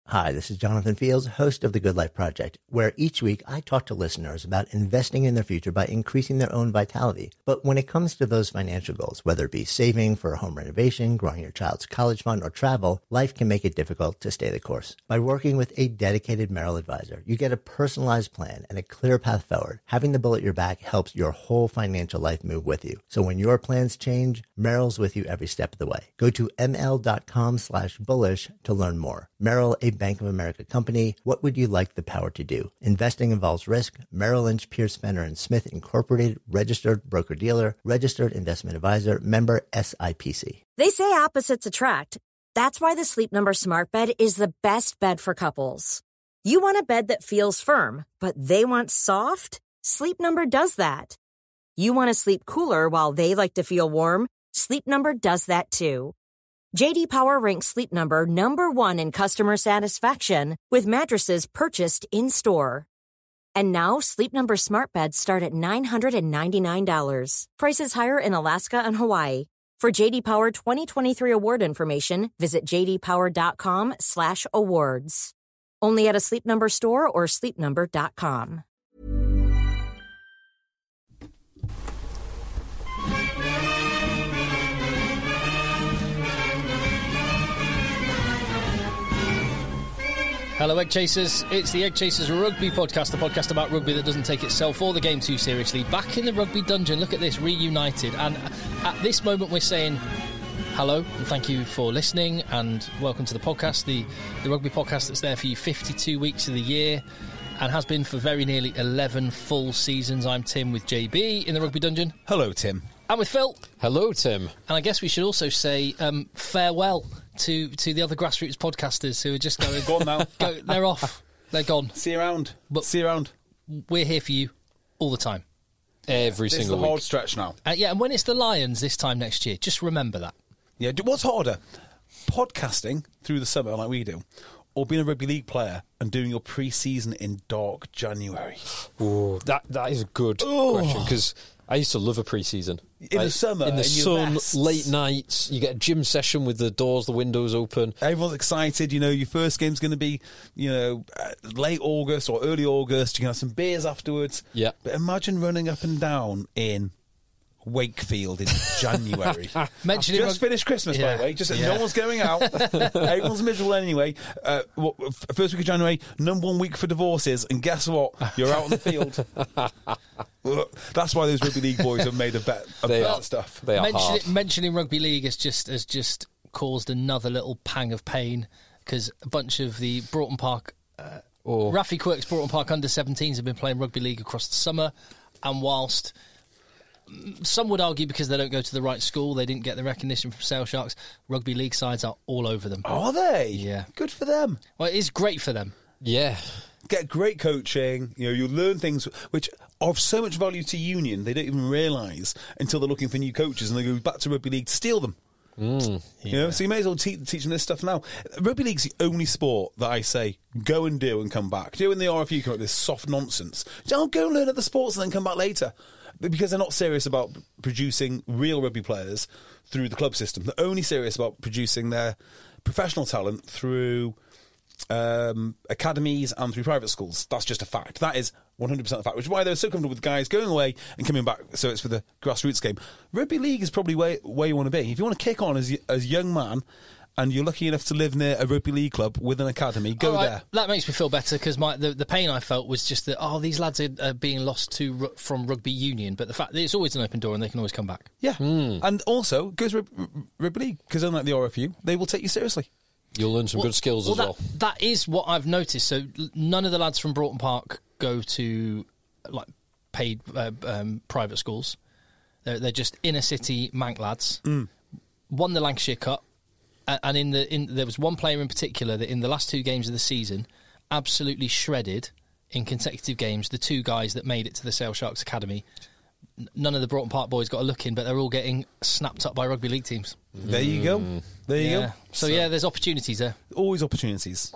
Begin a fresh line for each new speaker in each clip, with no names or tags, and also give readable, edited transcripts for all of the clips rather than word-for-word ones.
Hi, this is Jonathan Fields, host of The Good Life Project, where each week I talk to listeners about investing in their future by increasing their own vitality. But when it comes to those financial goals, whether it be saving for a home renovation, growing your child's college fund, or travel, life can make it difficult to stay the course. By working with a dedicated Merrill advisor, you get a personalized plan and a clear path forward. Having the bull at your back helps your whole financial life move with you. So when your plans change, Merrill's with you every step of the way. Go to ml.com/bullish to learn more. Merrill, a Bank of America company. What would you like the power to do? Investing involves risk. Merrill Lynch, Pierce, Fenner & Smith Incorporated, registered broker-dealer, registered investment advisor, member SIPC.
They say opposites attract. That's why the Sleep Number Smart Bed is the best bed for couples. You want a bed that feels firm, but they want soft? Sleep Number does that. You want to sleep cooler while they like to feel warm? Sleep Number does that too. J.D. Power ranks Sleep Number number 1 in customer satisfaction with mattresses purchased in-store. And now, Sleep Number Smart Beds start at $999. Prices higher in Alaska and Hawaii. For J.D. Power 2023 award information, visit jdpower.com/awards. Only at a Sleep Number store or sleepnumber.com.
Hello, EggChasers. It's the EggChasers Rugby podcast, the podcast about rugby that doesn't take itself or the game too seriously. Back in the rugby dungeon, look at this, reunited. And at this moment, we're saying hello and thank you for listening and welcome to the podcast, the rugby podcast that's there for you 52 weeks of the year and has been for very nearly 11 full seasons. I'm Tim with JB in the rugby dungeon.
Hello, Tim.
And with Phil.
Hello, Tim.
And I guess we should also say farewell to the other grassroots podcasters who are just going...
Go on now.
They're off. They're gone.
See you around.
But
see you around.
We're here for you all the time.
Every single week.
It's the hard stretch now.
Yeah, and when it's the Lions this time next year, just remember that.
Yeah, what's harder? Podcasting through the summer like we do, or being a rugby league player and doing your pre-season in dark January?
Oh, that is a good question, because I used to love a pre-season.
In the summer,
in the sun,
vests.
late nights, you get a gym session with the doors, the windows open.
Everyone's excited. You know, your first game's going to be, late August or early August. You can have some beers afterwards.
Yeah.
But imagine running up and down in Wakefield in January. Just finished Christmas, by the way. No one's going out. Everyone's miserable anyway. First week of January, number 1 week for divorces, and guess what? You're out on the field. That's why those rugby league boys have made a bet about stuff.
They are
mentioning rugby league has just caused another little pang of pain, because a bunch of the Broughton Park Rafi Quirk's Broughton Park under-17s have been playing rugby league across the summer, and whilst some would argue because they don't go to the right school, they didn't get the recognition from Sale Sharks, rugby league sides are all over them.
Are they?
Yeah.
Good for them.
Well, it is great for them.
Yeah.
Get great coaching. You learn things which are of so much value to Union they don't even realise until they're looking for new coaches and they go back to rugby league to steal them.
Yeah.
So you may as well teach them this stuff now. Rugby league's the only sport that I say go and do and come back. Do you know when the RFU come up with this soft nonsense? Don't go and learn at the sports and then come back later. Because they're not serious about producing real rugby players through the club system. They're only serious about producing their professional talent through academies and through private schools. That's just a fact. That is 100% a fact, which is why they're so comfortable with guys going away and coming back, so it's for the grassroots game. Rugby league is probably where you want to be. If you want to kick on as a young man and you're lucky enough to live near a rugby league club with an academy, go there.
That makes me feel better, because the pain I felt was just that, these lads are being lost from rugby union, but the fact that it's always an open door and they can always come back.
Yeah. And also, goes rugby league, because unlike the RFU, they will take you seriously.
You'll learn some good skills as well.
That is what I've noticed. So none of the lads from Broughton Park go to paid private schools. They're just inner city mank lads. Won the Lancashire Cup. And there was one player in particular that in the last 2 games of the season absolutely shredded in consecutive games the 2 guys that made it to the Sale Sharks Academy. None of the Broughton Park boys got a look in, but they're all getting snapped up by rugby league teams.
There you go. There you go.
So there's opportunities there.
Always opportunities.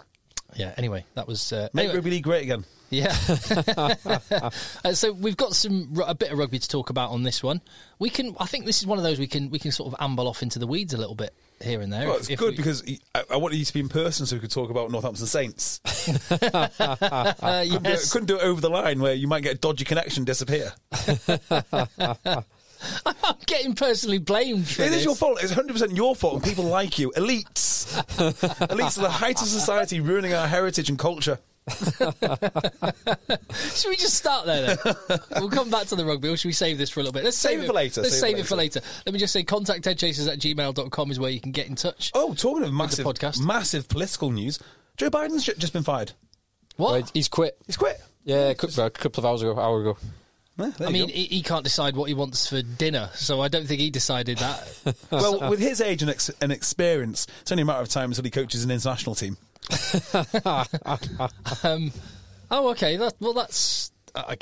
Yeah, anyway, that was...
Make rugby league great again.
Yeah. So we've got a bit of rugby to talk about on this one. I think this is one of those we can sort of amble off into the weeds a little bit. here and there.
Well, it's good because I wanted you to be in person so we could talk about Northampton Saints.
Yes.
Couldn't do it over the line where you might get a dodgy connection, disappear.
I'm getting personally blamed for
It
this.
is your fault. It's 100% your fault, and people like you. Elites. Elites are the height of society, ruining our heritage and culture.
Should we just start there then? We'll come back to the rugby, or should we save this for a little bit? Let's
Save it for later.
Let's save it for later. Let me just say contact eggchasers@gmail.com is where you can get in touch.
Oh, talking of
podcast.
massive political news, Joe Biden's just been fired.
What?
Well, he's quit.
He's quit.
Yeah, a couple of hour ago.
Yeah,
I mean, he can't decide what he wants for dinner, so I don't think he decided that.
Well, with his age and experience, it's only a matter of time until he coaches an international team.
Oh, okay. That's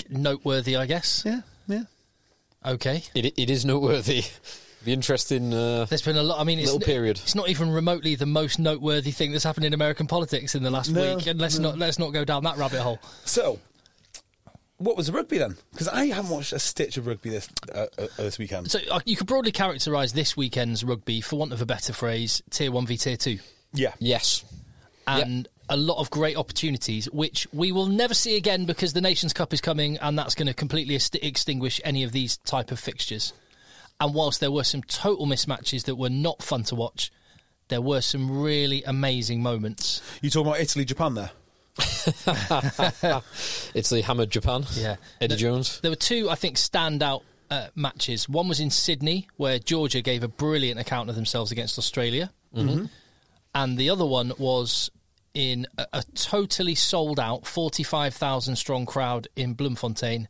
noteworthy, I guess.
Yeah.
Okay.
It is noteworthy. Be interesting.
There's been a lot. I mean,
period.
It's not even remotely the most noteworthy thing that's happened in American politics in the last week. And let's not go down that rabbit hole.
So, what was the rugby then? Because I haven't watched a stitch of rugby this weekend.
So you could broadly characterise this weekend's rugby, for want of a better phrase, Tier 1 v Tier 2.
Yeah.
Yes.
And a lot of great opportunities, which we will never see again because the Nations Cup is coming, and that's going to completely extinguish any of these type of fixtures. And whilst there were some total mismatches that were not fun to watch, there were some really amazing moments.
You talking about Italy-Japan there?
Italy hammered Japan.
Yeah.
Eddie Jones.
There were two, I think, standout matches. One was in Sydney, where Georgia gave a brilliant account of themselves against Australia. Mm-hmm. And the other one was in a totally sold-out 45,000 strong crowd in Bloemfontein,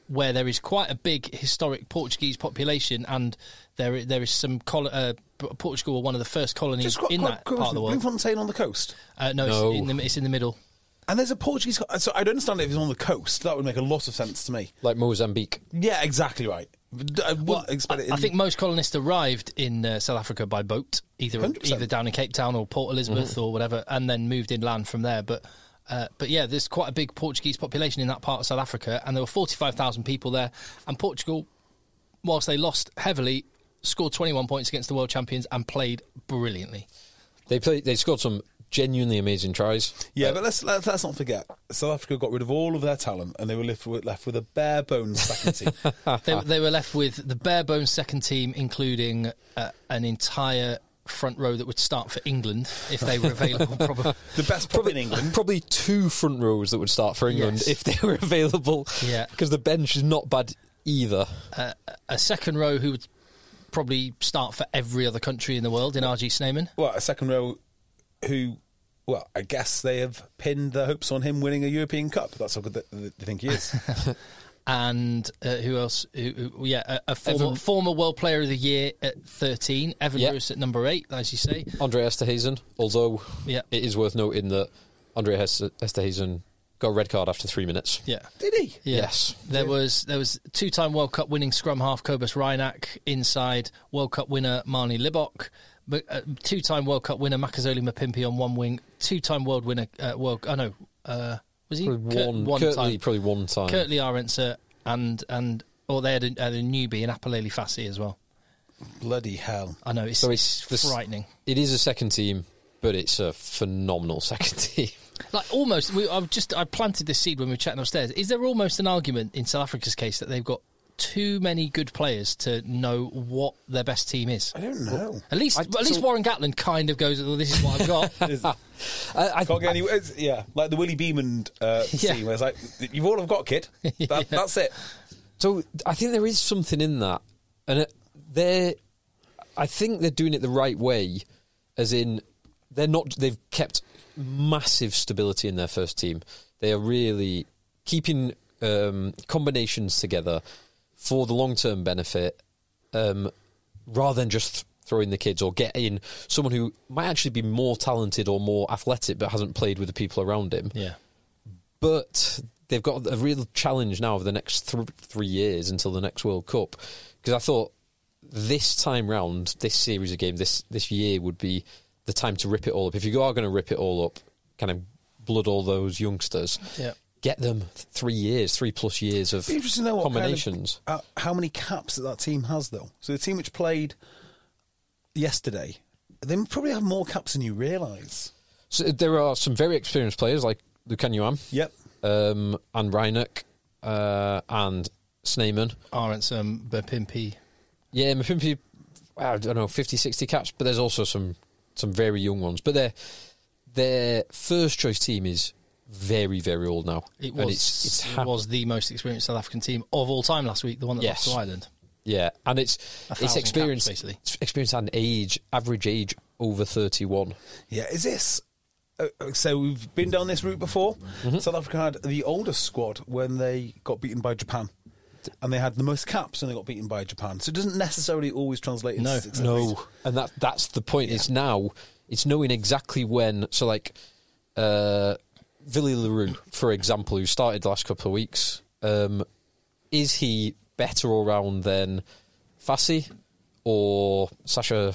where there is quite a big historic Portuguese population, and there is some Portugal were one of the first colonies in that part of the world.
Bloemfontein on the coast?
No. It's in the middle.
And there's a Portuguese... So I'd understand if it was on the coast. That would make a lot of sense to me.
Like Mozambique.
Yeah, exactly right. I wouldn't expect it.
I think most colonists arrived in South Africa by boat, either down in Cape Town or Port Elizabeth or whatever, and then moved inland from there. But yeah, there's quite a big Portuguese population in that part of South Africa, and there were 45,000 people there. And Portugal, whilst they lost heavily, scored 21 points against the world champions and played brilliantly.
They scored some genuinely amazing tries.
Yeah, but let's not forget, South Africa got rid of all of their talent, and they were left with a bare bones second team.
They were left with the bare bones second team, including an entire front row that would start for England if they were available. Probably
the best prop in England.
Probably two front rows that would start for England if they were available.
Yeah,
because the bench is not bad either.
A second row who would probably start for every other country in the world in R.G. Snyman.
Well, a second row who, well, I guess they have pinned their hopes on him winning a European Cup. That's how good they think he is.
And who else? A former World Player of the Year at 13. Evan Lewis at number 8, as you say.
Andre Esterhuizen, although it is worth noting that Andre Esterhuizen got a red card after 3 minutes.
Yeah.
Did he?
Yeah.
Yes.
There was two-time World Cup winning scrum half Kobus Reinach inside World Cup winner Marnie Libok, but two-time World Cup winner Makazole Mapimpi on one wing, two-time world winner was he?
Probably one time.
Kurtley Arendse or they had a newbie in Apalele Fassi as well.
Bloody hell.
I know, it's frightening.
It is a second team, but it's a phenomenal second team.
Like almost, I planted this seed when we were chatting upstairs. Is there almost an argument in South Africa's case that they've got too many good players to know what their best team is?
I don't know.
At least Warren Gatland kind of goes, well, this is what I've got.
I can't get any. Yeah, like the Willie Beeman scene where it's like, you've all I've got, kid. That's it.
So I think there is something in that, and I think they're doing it the right way, as in they've kept massive stability in their first team. They are really keeping combinations together for the long-term benefit, rather than just throwing the kids or getting someone who might actually be more talented or more athletic but hasn't played with the people around him.
Yeah.
But they've got a real challenge now over the next 3 years until the next World Cup. Because I thought this time round, this series of games, this year would be the time to rip it all up. If you are going to rip it all up, kind of blood all those youngsters, get them 3 years, 3+ years of combinations.
How many caps that team has, though? So the team which played yesterday they probably have more caps than you realise.
So there are some very experienced players like Lucan Yuan.
Yep.
And Reinach, and Sneeman.
Aren't Mapimpi.
Yeah, Mapimpi, I don't know, 50, 60 caps, but there's also some very young ones. But their first choice team is very, very old now.
It was the most experienced South African team of all time last week, the one that lost to Ireland.
Yeah, and it's experience,
caps, basically.
Experience and average age over 31.
Yeah, is this... so we've been down this route before. Mm-hmm. South Africa had the oldest squad when they got beaten by Japan. And they had the most caps when they got beaten by Japan. So it doesn't necessarily always translate into success.
No, and that's the point. Yeah. It's knowing exactly when. So like Villy Leroux, for example, who started the last couple of weeks, is he better all round than Fassi or Sasha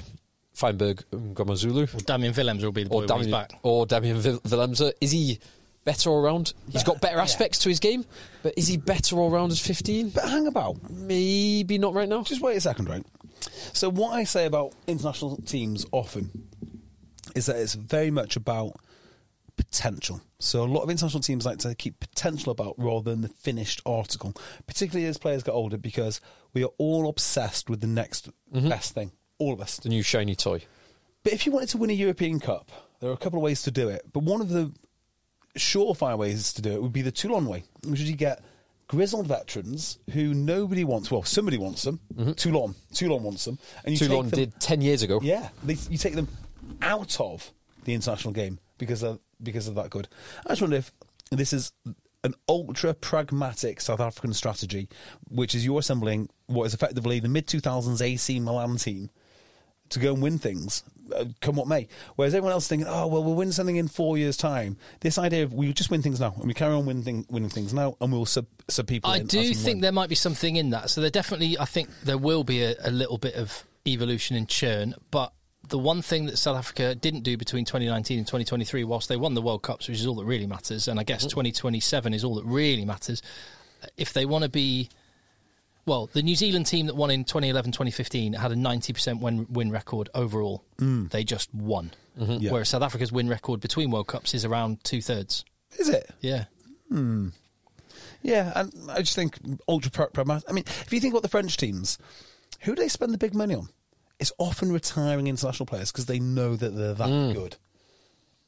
Feinberg Ngomazulu?
Or Damian Willemser will be the boy when he's back.
Or Damian Willemser. Is he better all round? He's got better aspects to his game, but is he better all round as 15?
But hang about.
Maybe not right now.
Just wait a second, right? So what I say about international teams often is that it's very much about potential. So a lot of international teams like to keep potential about rather than the finished article, particularly as players get older, because we are all obsessed with the next best thing. All of us.
The new shiny toy.
But if you wanted to win a European Cup, there are a couple of ways to do it. But one of the surefire ways to do it would be the Toulon way, which is you get grizzled veterans who nobody wants. Well, somebody wants them. Mm-hmm. Toulon wants them. And you
Toulon did 10 years ago.
Yeah. You take them out of the international game because they're that good. I just wonder if this is an ultra-pragmatic South African strategy, which is you're assembling what is effectively the mid-2000s AC Milan team to go and win things, come what may. Whereas everyone else is thinking, oh, well, we'll win something in 4 years' time. This idea of we just win things now, and we carry on winning things now, and we'll sub people in.
I do think there might be something in that. So there definitely, I think there will be a little bit of evolution and churn, but the one thing that South Africa didn't do between 2019 and 2023, whilst they won the World Cups, which is all that really matters, and I guess 2027 is all that really matters, if they want to be... Well, the New Zealand team that won in 2011, 2015 had a 90% win record overall. They just won. Mm-hmm. Yeah. Whereas South Africa's win record between World Cups is around 2/3.
Is it?
Yeah.
Yeah, and I just think ultra-pragmatic. I mean, if you think about the French teams, who do they spend the big money on? It's often retiring international players because they know that they're that good.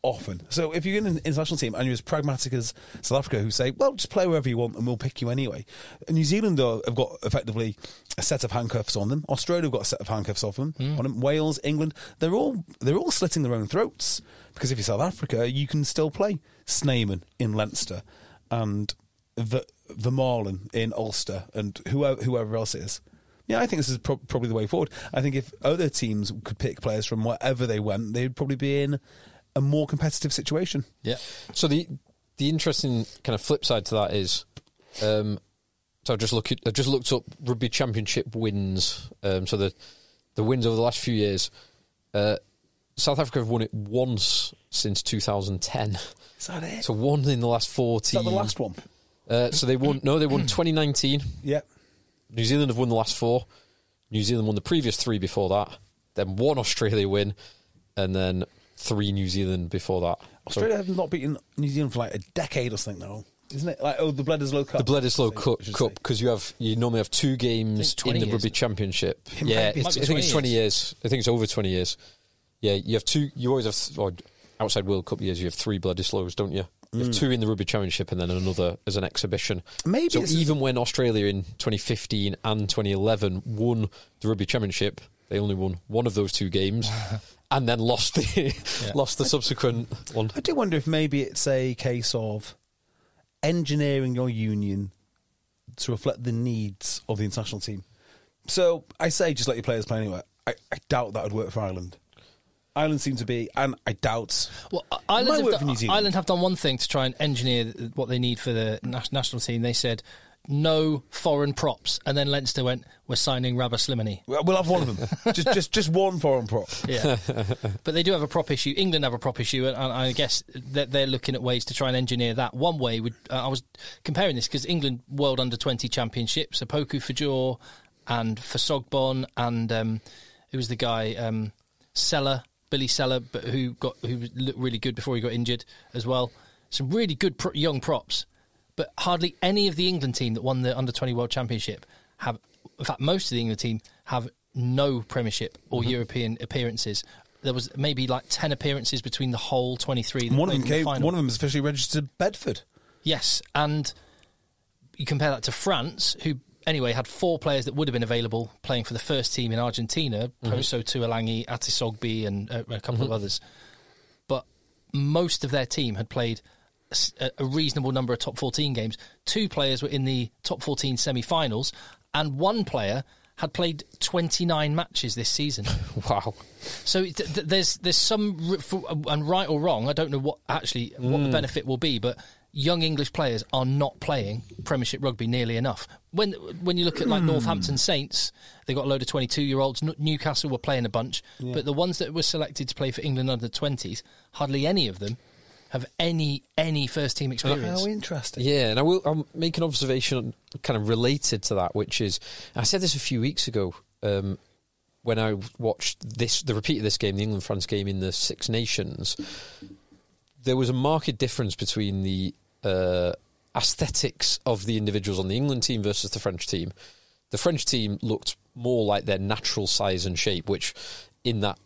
Often. So if you're in an international team and you're as pragmatic as South Africa, who say, well, just play wherever you want and we'll pick you anyway. And New Zealand have got effectively a set of handcuffs on them. Australia have got a set of handcuffs on them. Wales, England, they're all slitting their own throats, because if you're South Africa, you can still play Sneeman in Leinster and Vermaelen in Ulster and whoever else it is. Yeah, I think this is probably the way forward. I think if other teams could pick players from wherever they went, they'd probably be in a more competitive situation.
Yeah.
So the interesting kind of flip side to that is, so I just looked up Rugby Championship wins. So the wins over the last few years, South Africa have won it once since 2010.
Is that it?
So one in the last 14.
Is that the last one?
So they won 2019.
Yeah.
New Zealand have won the last 4. New Zealand won the previous 3 before that. Then 1 Australia win, and then 3 New Zealand before that.
Australia have not beaten New Zealand for like a decade or something now, isn't it? Like the Bledisloe Cup.
The Bledisloe Cup, because you normally have 2 games in the Rugby Championship. Yeah, I think it's 20 years. I think it's over 20 years. Yeah, you have 2. You always have outside World Cup years. You have 3 Bledisloes, don't you? You have 2 in the Rugby Championship and then another as an exhibition.
Maybe
so even when Australia in 2015 and 2011 won the Rugby Championship, they only won one of those 2 games and then lost the subsequent one.
I do wonder if maybe it's a case of engineering your union to reflect the needs of the international team. So I say just let your players play anywhere. I doubt that would work for Ireland. Ireland seem to be, and I doubt.
Well, Ireland have done one thing to try and engineer what they need for the national team. They said no foreign props, and then Leinster went, "We're signing Rabah Slimani."
We'll have one of them, just one foreign prop.
Yeah, but they do have a prop issue. England have a prop issue, and I guess that they're looking at ways to try and engineer that. One way would I was comparing this because England World Under-20 Championships, Opoku Fajor and Fasogbon, and who was the guy Seller. Billy Seller, but who looked really good before he got injured as well. Some really good young props, but hardly any of the England team that won the Under-20 World Championship have. In fact, most of the England team have no Premiership or European appearances. There was maybe like 10 appearances between the whole 23.
One of them is officially registered Bedford.
Yes, and you compare that to France, who anyway had 4 players that would have been available playing for the first team in Argentina, Poso, Tuolangi, Atisogbi and a couple of others. But most of their team had played a reasonable number of top 14 games. 2 players were in the top 14 semi-finals, and 1 player had played 29 matches this season.
Wow.
So there's some, and right or wrong, I don't know what the benefit will be, but young English players are not playing Premiership rugby nearly enough. When you look at like Northampton Saints, they got a load of 22-year-olds. Newcastle were playing a bunch, but the ones that were selected to play for England under 20s, hardly any of them have any first team experience.
How interesting.
Yeah, and I'll make an observation kind of related to that, which is, I said this a few weeks ago when I watched the repeat of this game, the England-France game in the Six Nations. There was a marked difference between the aesthetics of the individuals on the England team versus the French team. The French team looked more like their natural size and shape, which in that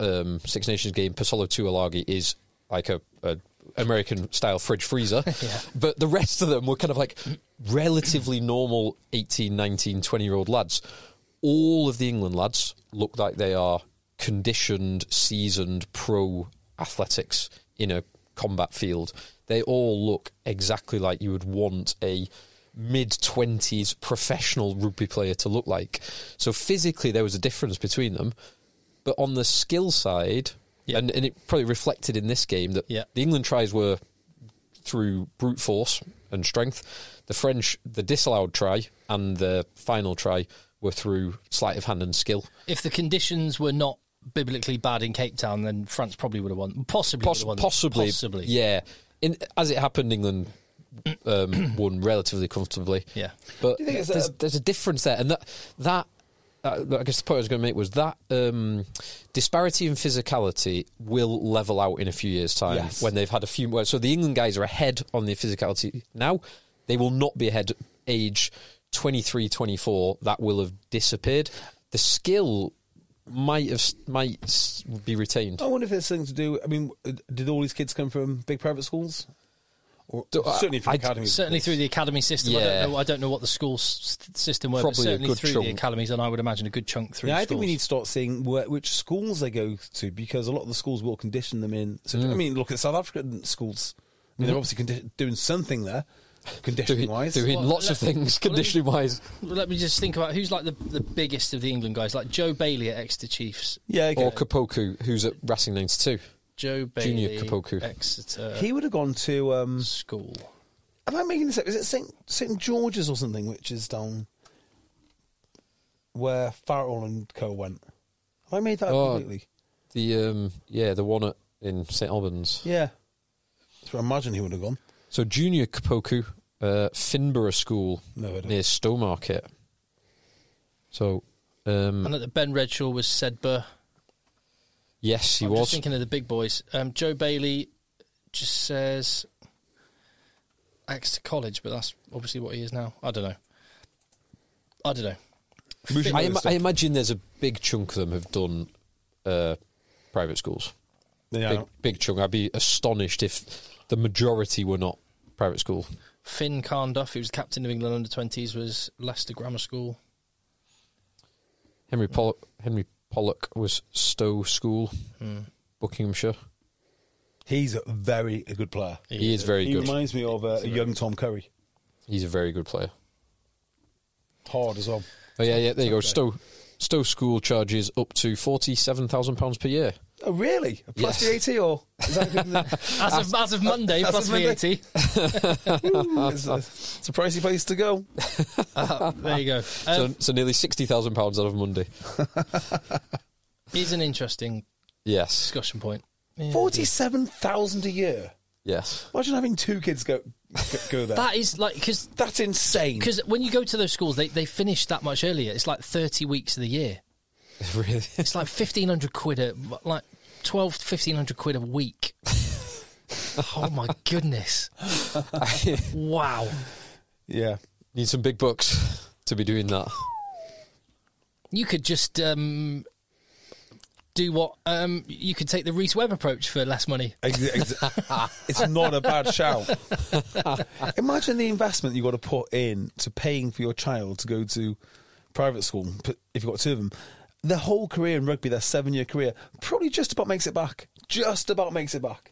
Six Nations game, Pasolo Tuolagi is like a American-style fridge freezer. Yeah. But the rest of them were kind of like relatively normal 18, 19, 20-year-old lads. All of the England lads look like they are conditioned, seasoned pro athletics in a combat field. They all look exactly like you would want a mid-20s professional rugby player to look like. So physically there was a difference between them. But on the skill side... Yep. And it probably reflected in this game that the England tries were through brute force and strength. The French, the disallowed try and the final try were through sleight of hand and skill.
If the conditions were not biblically bad in Cape Town, then France probably would have won. Possibly. Yeah.
As it happened, England won relatively comfortably.
Yeah.
But there's a difference there. And that I guess the point I was going to make was that disparity in physicality will level out in a few years' time when they've had a few more. So the England guys are ahead on the physicality now. They will not be ahead age 23, 24. That will have disappeared. The skill might be retained.
I wonder if there's something to do. I mean, did all these kids come from big private schools? Or certainly from academies.
Certainly through the academy system.
Yeah.
I don't know what the school system were,
Probably
but certainly through
chunk.
the academies, and I would imagine a good chunk through
I
schools.
think we need to start seeing which schools they go to, because a lot of the schools will condition them in. So, I mean, look at South African schools. I mean, they're obviously doing something there, conditioning-wise.
Doing lots of things, conditioning-wise.
Let me just think about who's like the biggest of the England guys, like Joe Bailey at Exeter Chiefs.
Yeah, okay.
Or Kapoku, who's at Racing 92.
Joe Bailey,
Junior Kapoku.
Exeter.
He would have gone to...
school.
Am I making this up? Is it St George's or something, which is down where Farrell and co went? Have I made that up completely?
The one in St Albans.
Yeah. That's where I imagine he would have gone.
So Junior Kapoku, Finborough School near Stowmarket. So...
and at the Ben Redshaw was Sedbergh.
Yes, he
I'm
was.
just thinking of the big boys. Joe Bailey just says... Exeter College, but that's obviously what he is now. I don't know.
I imagine there's a big chunk of them have done private schools.
Yeah,
big chunk. I'd be astonished if the majority were not private school.
Finn Carnduff, who was captain of England under-20s, was Leicester Grammar School.
Henry Pollock was Stowe School, Buckinghamshire.
He's a very good player.
He is very good.
He reminds me of a young Tom Curry.
He's a very good player.
Hard as well.
Oh yeah, there you go. Stowe School charges up to £47,000 per year.
Oh really? Plus VAT or is that
as of Monday plus VAT?
It's a pricey place to go.
There you go.
So nearly £60,000 out of Monday.
Here's an interesting discussion point. Yeah.
47,000 a year.
Yes.
Imagine having 2 kids go there.
That is like
that's insane.
Because when you go to those schools, they finish that much earlier. It's like 30 weeks of the year.
Really?
It's like 1,500 quid. 1,200 to 1,500 quid a week. Oh my goodness! Wow.
Yeah,
need some big bucks to be doing that.
You could just do what you could take the Reece Webb approach for less money.
It's not a bad shout. Imagine the investment you got to put in to paying for your child to go to private school. If you've got two of them, their whole career in rugby, their 7-year career, probably just about makes it back. Just about makes it back.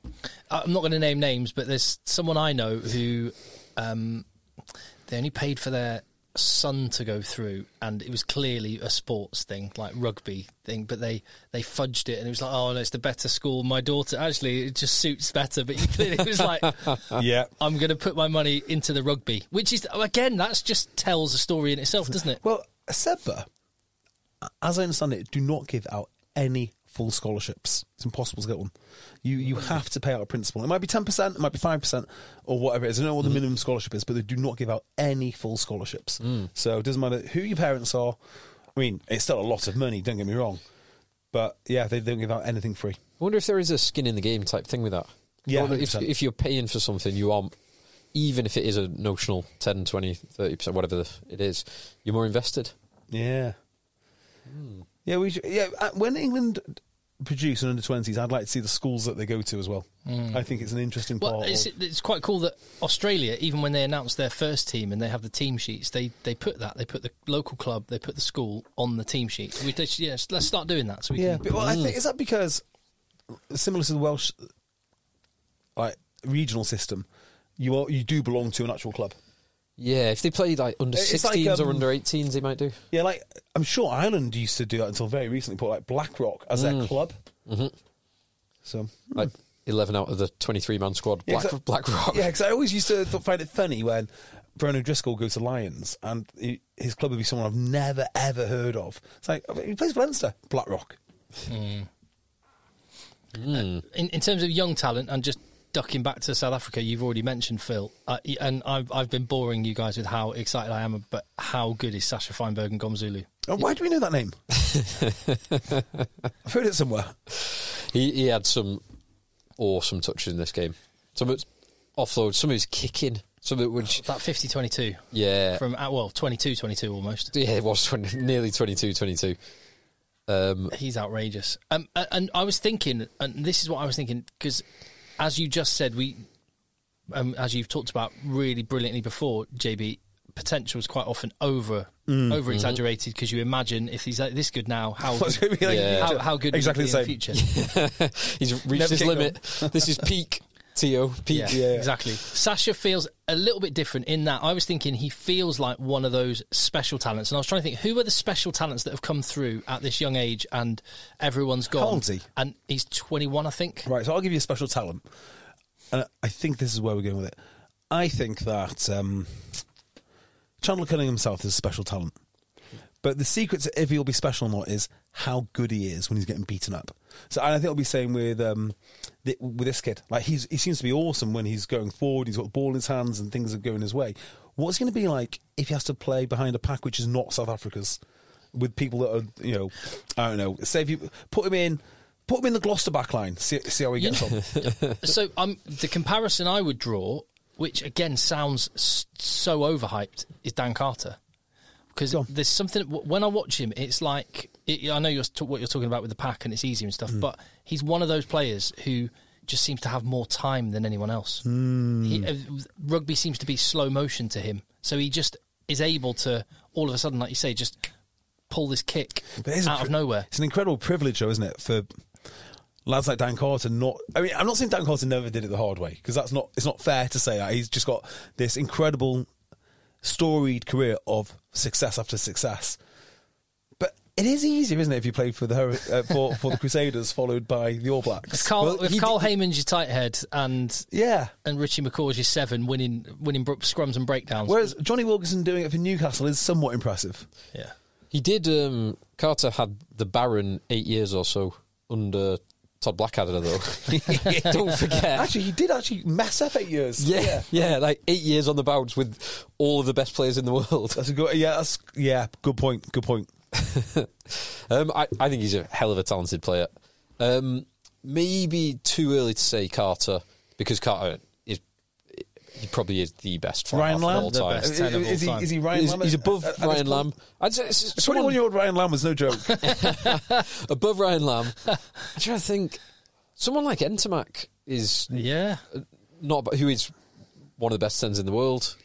I'm not going to name names, but there's someone I know who they only paid for their son to go through, and it was clearly a sports thing, like rugby thing, but they fudged it, and it was like, oh no, it's the better school. My daughter, actually, it just suits better, but it was like,
yeah,
I'm going to put my money into the rugby, which is, again, that's just tells a story in itself, doesn't it?
Well, SEBA, as I understand it, do not give out any full scholarships. It's impossible to get one. You have to pay out a principal. It might be 10%, it might be 5%, or whatever it is. I don't know what the minimum scholarship is, but they do not give out any full scholarships. So it doesn't matter who your parents are. I mean, it's still a lot of money, don't get me wrong. But yeah, they don't give out anything free.
I wonder if there is a skin in the game type thing with that.
Yeah,
if you're paying for something, you are, even if it is a notional 10, 20, 30%, whatever it is, you're more invested.
Yeah. Yeah, when England produce an under-20s, I'd like to see the schools that they go to as well. I think it's an interesting part.
It's quite cool that Australia, even when they announce their first team and they have the team sheets, they put the local club, they put the school on the team sheet. Let's start doing that. So we can.
But, I think, is that because, similar to the Welsh regional system, you do belong to an actual club?
Yeah, if they play like under 16s or under 18s, they might do.
Yeah, like I'm sure Ireland used to do that until very recently, put like Blackrock as their club. Mm-hmm. So
like 11 out of the 23-man squad, Blackrock.
Yeah, because I always used to find it funny when Brian O'Driscoll goes to Lions and his club would be someone I've never ever heard of. It's like, he plays for Leinster, Blackrock.
In terms of young talent, and just ducking back to South Africa, you've already mentioned Phil, and I've been boring you guys with how excited I am, but how good is Sasha Feinberg and Gomzulu?
Oh, why do we know that name? I've heard it somewhere.
He had some awesome touches in this game. Some of it's offload, some of it's kicking, some of it which
that 50-22.
Yeah,
from 22-22 almost.
Yeah, it was nearly 22-22.
He's outrageous. And I was thinking, and this is what I was thinking, because as you just said, as you've talked about really brilliantly before, JB, potential is quite often over exaggerated, because you imagine if he's this good now, how good
exactly
will he be in the future?
He's reached his limit. This is peak, Theo. Peak.
Yeah, exactly. Sasha feels a little bit different in that I was thinking he feels like one of those special talents, and I was trying to think, who are the special talents that have come through at this young age and everyone's gone?
How old is he?
And he's 21, I think.
Right, so I'll give you a special talent. And I think this is where we're going with it. I think that Chandler Cunningham himself is a special talent. But the secret to if he'll be special or not is how good he is when he's getting beaten up. So I think I'll be saying with this kid, like he seems to be awesome when he's going forward. He's got the ball in his hands and things are going his way. What's it going to be like if he has to play behind a pack which is not South Africa's, with people that are, I don't know. Say if you put him in the Gloucester back line, see how he gets on.
So the comparison I would draw, which again sounds so overhyped, is Dan Carter. Because there's something, when I watch him, it's like, I know what you're talking about with the pack and it's easier and stuff, but he's one of those players who just seems to have more time than anyone else. Rugby seems to be slow motion to him. So he just is able to, all of a sudden, like you say, just pull this kick out of nowhere.
It's an incredible privilege, though, isn't it, for lads like Dan Carter I'm not saying Dan Carter never did it the hard way, because it's not fair to say that. He's just got this incredible storied career of success after success. But it is easier, isn't it, if you play for the for the Crusaders followed by the All Blacks?
If Carl Heyman's your tight head and Richie McCaw's your 7 winning scrums and breakdowns.
Whereas Johnny Wilkinson doing it for Newcastle is somewhat impressive.
Yeah.
He did Carter had the Baron 8 years or so under Todd Blackadder, though. Don't forget.
Actually, he did mess up 8 years.
Yeah, like 8 years on the bounce with all of the best players in the world.
That's a good. Good point.
I think he's a hell of a talented player. maybe too early to say Carter, because Carter he probably is the best fly half of all time.
Is he Ryan Lamb?
He's above Ryan Lamb. I'd say
21-year-old Ryan Lamb was no joke.
Above Ryan Lamb. I'm trying to think. Someone like Entomac is who is one of the best 10s in the world,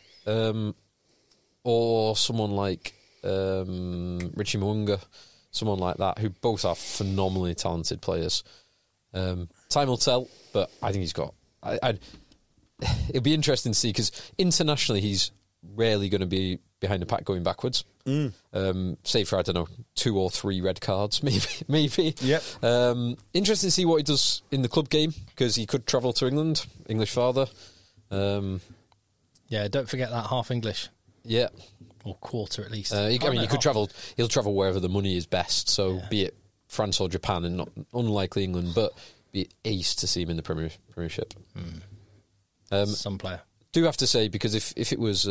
or someone like Richie Mwunga, someone like that, who both are phenomenally talented players. Time will tell, but I think he's got. It'll be interesting to see, because internationally he's rarely going to be behind the pack going backwards. Save for, I don't know, 2 or 3 red cards, maybe.
Yep.
Interesting to see what he does in the club game, because he could travel to England, English father.
Yeah, don't forget that half English.
Yeah.
Or quarter at least.
He could travel. He'll travel wherever the money is best. So be it France or Japan, and not unlikely England, but be ace to see him in the Premiership.
Some player.
Do have to say, because if it was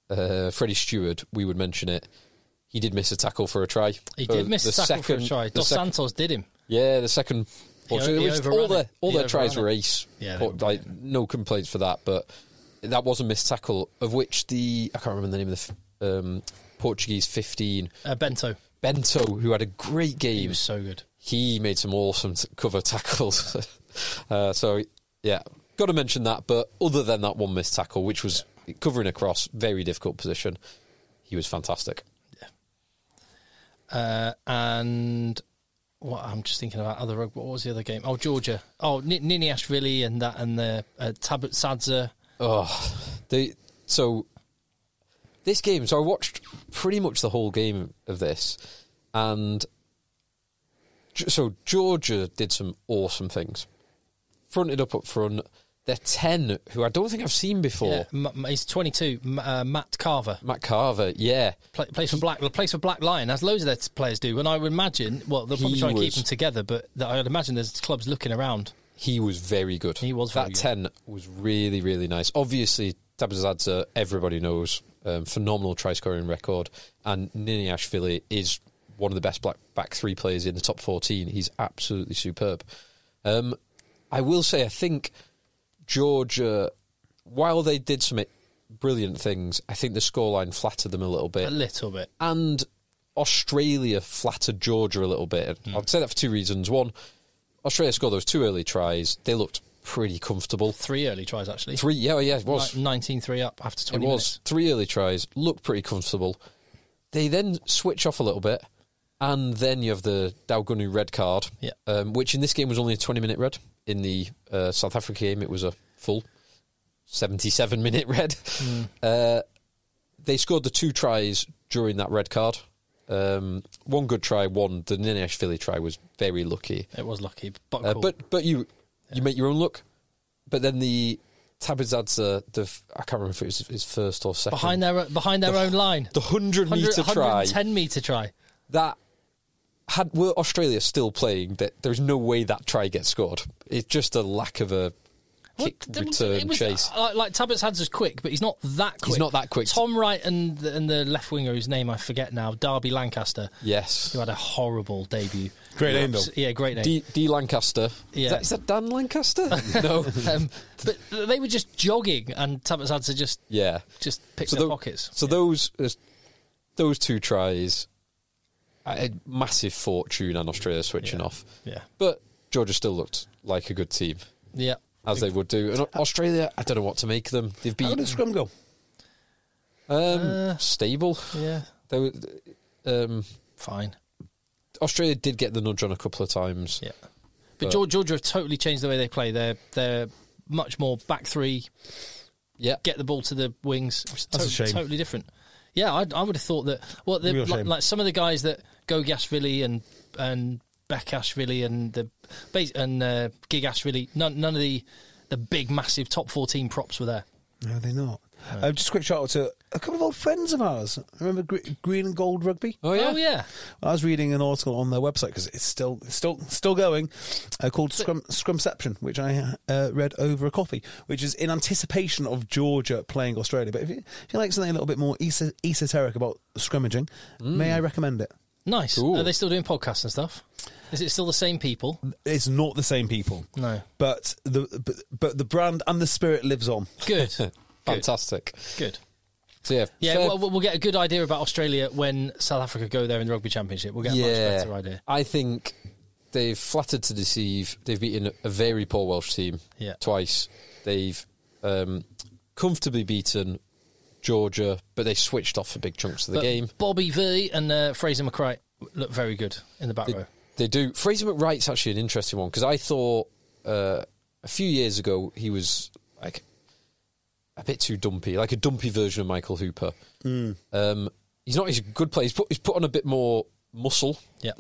Freddie Stewart, we would mention it. He did miss a tackle for a try.
He did miss a tackle for a try. Dos Santos did him.
Yeah, the second. All their tries were ace.
Yeah,
no complaints for that. But that was a missed tackle, of which I can't remember the name of the Portuguese 15.
Bento,
who had a great game.
He was so good.
He made some awesome cover tackles. So, yeah, got to mention that. But other than that one missed tackle, which was covering across, very difficult position, he was fantastic.
Yeah. And what I'm just thinking about other rugby. What was the other game? Oh, Georgia. Oh, Niniashvili and the Tabut Sadza.
So this game. So I watched pretty much the whole game of this, and so Georgia did some awesome things. Fronted up front. They're 10, who I don't think I've seen before.
Yeah, he's 22. Matt Carver.
Matt Carver, yeah.
Plays for Black Lion, as loads of their players do. And I would imagine, they'll probably try and keep them together, but I'd imagine there's clubs looking around.
He was very good.
He was very
good. That 10 was really, really nice. Obviously, Tabazadze, everybody knows, phenomenal try-scoring record. And Niniashvili is one of the best back 3 players in the top 14. He's absolutely superb. I will say, I think Georgia, while they did some brilliant things, I think the scoreline flattered them a little bit.
A little bit.
And Australia flattered Georgia a little bit. I'd say that for 2 reasons. One, Australia scored those 2 early tries. They looked pretty comfortable.
3 early tries, actually.
3, yeah, it was.
19-3 up after 20 minutes.
It was. 3 early tries, looked pretty comfortable. They then switch off a little bit, and then you have the Daugunu red card, which in this game was only a 20-minute red. In the South Africa game, it was a full 77-minute red. They scored the 2 tries during that red card. One good try, the Niniashvili try was very lucky.
It was lucky, but cool.
But you make your own luck. But then the Tabizadze, I can't remember if it was his first or second.
Behind their own line.
The 100-metre try.
110-metre try.
That... Were Australia still playing, that there's no way that try gets scored. It's just a lack of a kick return chase.
Like Tabitz Had's quick, but he's not that quick.
He's not that quick.
Tom Wright and the left winger, whose name I forget now, Darby Lancaster.
Yes.
Who had a horrible debut.
Great name, though.
Yeah, great name.
D. Lancaster.
Yeah.
Is that Dan Lancaster? No.
But they were just jogging, and Tabitz Had's just picked their pockets.
So those 2 tries... A massive fortune on Australia switching off.
Yeah.
But Georgia still looked like a good team.
Yeah.
As they would do. And Australia, I don't know what to make of them. They've beaten...
How did Scrum go?
Stable.
Yeah.
They were...
Fine.
Australia did get the nudge on a couple of times.
Yeah. But Georgia have totally changed the way they play. They're much more back 3.
Yeah.
Get the ball to the wings.
That's a shame.
Totally different. Yeah, I would have thought that. Well, like some of the guys that Gogiashvili and Bekashvili and Gigashvili, none of the big massive top 14 props were there.
No, they're not. Just a quick shout out to a couple of old friends of ours. Remember Green and Gold Rugby?
Oh yeah.
I was reading an article on their website because it's still going, called Scrumception, which I read over a coffee, which is in anticipation of Georgia playing Australia. But if you like something a little bit more esoteric about scrummaging, may I recommend it?
Nice.
Cool.
Are they still doing podcasts and stuff? Is it still the same people?
It's not the same people.
No.
But the brand and the spirit lives on.
Good.
Fantastic.
Good.
So
Yeah, we'll get a good idea about Australia when South Africa go there in the Rugby Championship. We'll get a much better idea.
I think they've flattered to deceive. They've beaten a very poor Welsh team twice. They've comfortably beaten Georgia, but they switched off for big chunks of the game.
Bobby V and Fraser McWright look very good in the back row.
They do. Fraser McWright's actually an interesting one because I thought a few years ago he was like a bit too dumpy, like a dumpy version of Michael Hooper. He's not. He's a good player. He's put on a bit more muscle.
Yeah.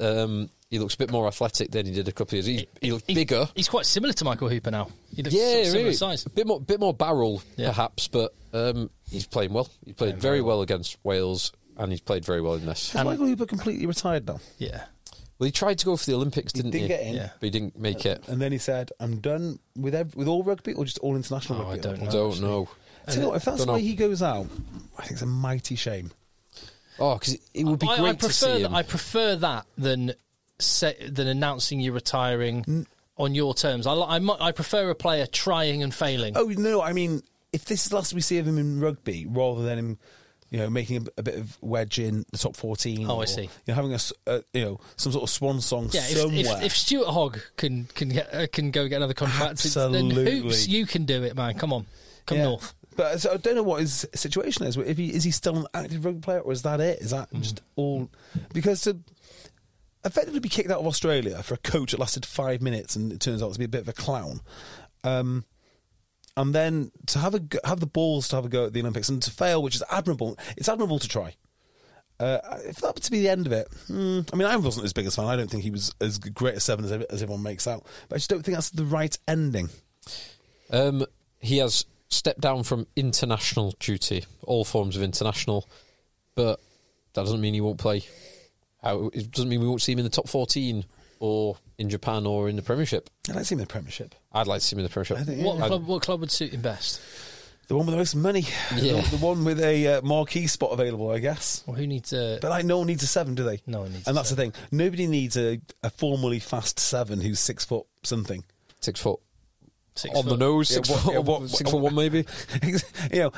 He looks a bit more athletic than he did a couple of years. He looks bigger.
He's quite similar to Michael Hooper now. He looks similar size.
A bit more barrel, perhaps, but he's playing well. He played very well against Wales, and he's played very well in this.
Is Michael Hooper completely retired now?
Yeah.
Well, he tried to go for the Olympics, didn't he?
He didn't get in.
Yeah.
But he didn't make it.
And then he said, I'm done with all rugby or just all international rugby?
I don't know.
Don't know.
Tell you what, if that's the way he goes out, I think it's a mighty shame.
Oh, because it would be great to see him.
I prefer that than announcing you're retiring on your terms. I prefer a player trying and failing.
Oh, no, I mean, if this is the last we see of him in rugby, rather than him, making a bit of wedge in the top 14.
Oh, I see.
Having some sort of swan song somewhere.
If Stuart Hogg can go get another contract,
Absolutely.
then Hoops, you can do it, man. Come on, come north.
But so I don't know what his situation is. Is he still an active rugby player, or is that it? Is that just all? Because to effectively be kicked out of Australia for a coach that lasted 5 minutes and it turns out to be a bit of a clown, and then to have the balls to have a go at the Olympics and to fail, which is admirable. It's admirable to try. If that were to be the end of it, I mean, I wasn't his biggest fan. I don't think he was as great a seven as everyone makes out. But I just don't think that's the right ending.
He has stepped down from international duty, all forms of international, but that doesn't mean he won't play. It doesn't mean we won't see him in the top 14 or in Japan or in the Premiership.
I'd like to see him in the Premiership.
I'd like to see him in the Premiership.
I think,
What club would suit him best?
The one with the most money.
Yeah.
The one with a marquee spot available, I guess.
Well, who needs a...
But no one needs a seven, do they?
No one needs
And
a
that's
seven.
the thing. Nobody needs a formally fast seven who's 6 foot something.
6 foot.
6
on
foot.
the nose, 6 foot, 6 foot 1 maybe.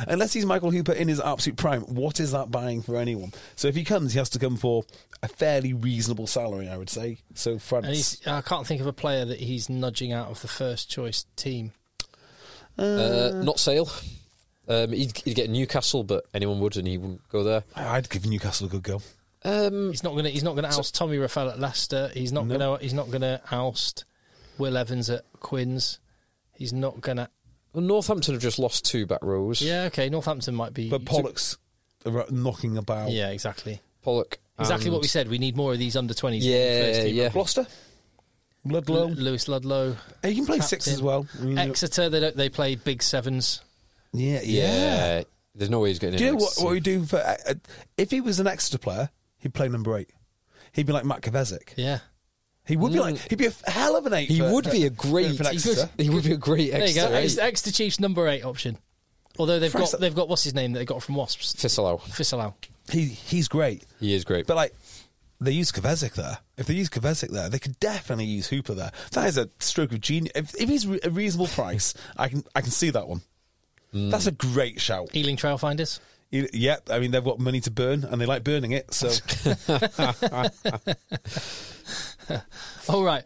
Unless he's Michael Hooper in his absolute prime, what is that buying for anyone? So if he comes, he has to come for a fairly reasonable salary, I would say. So France.
And I can't think of a player that he's nudging out of the first choice team.
Not Sale. He'd get Newcastle, but anyone would, and he wouldn't go there.
I'd give Newcastle a good go.
He's not going to oust Tommy Raphael at Leicester. He's not going to oust Will Evans at Quins. He's not going to...
Well, Northampton have just lost 2 back rows.
Yeah, okay, Northampton might be...
But Pollock's knocking about.
Yeah, exactly.
Pollock.
Exactly what we said. We need more of these under-20s.
Yeah.
Gloucester? Ludlow?
Lewis Ludlow.
He can play
captain.
6 as well.
Exeter, they play big 7s.
Yeah.
There's no way he's getting
Do
in.
you know what we do for... if he was an Exeter player, he'd play number 8. He'd be like Matt Kovacic.
Yeah.
He would be he'd be a hell of an 8.
He would be a great Exeter. He would be a great Exeter.
There you go. Exeter Chiefs number 8 option. Although they've got what's his name that they got from Wasps?
Fissalau.
He's great.
He is great.
But they use Kovacic there. If they use Kovacic there, they could definitely use Hooper there. That is a stroke of genius. If he's a reasonable price, I can see that one. That's a great shout.
Ealing Trailfinders.
Yep. I mean, they've got money to burn, and they like burning it. So.
All right.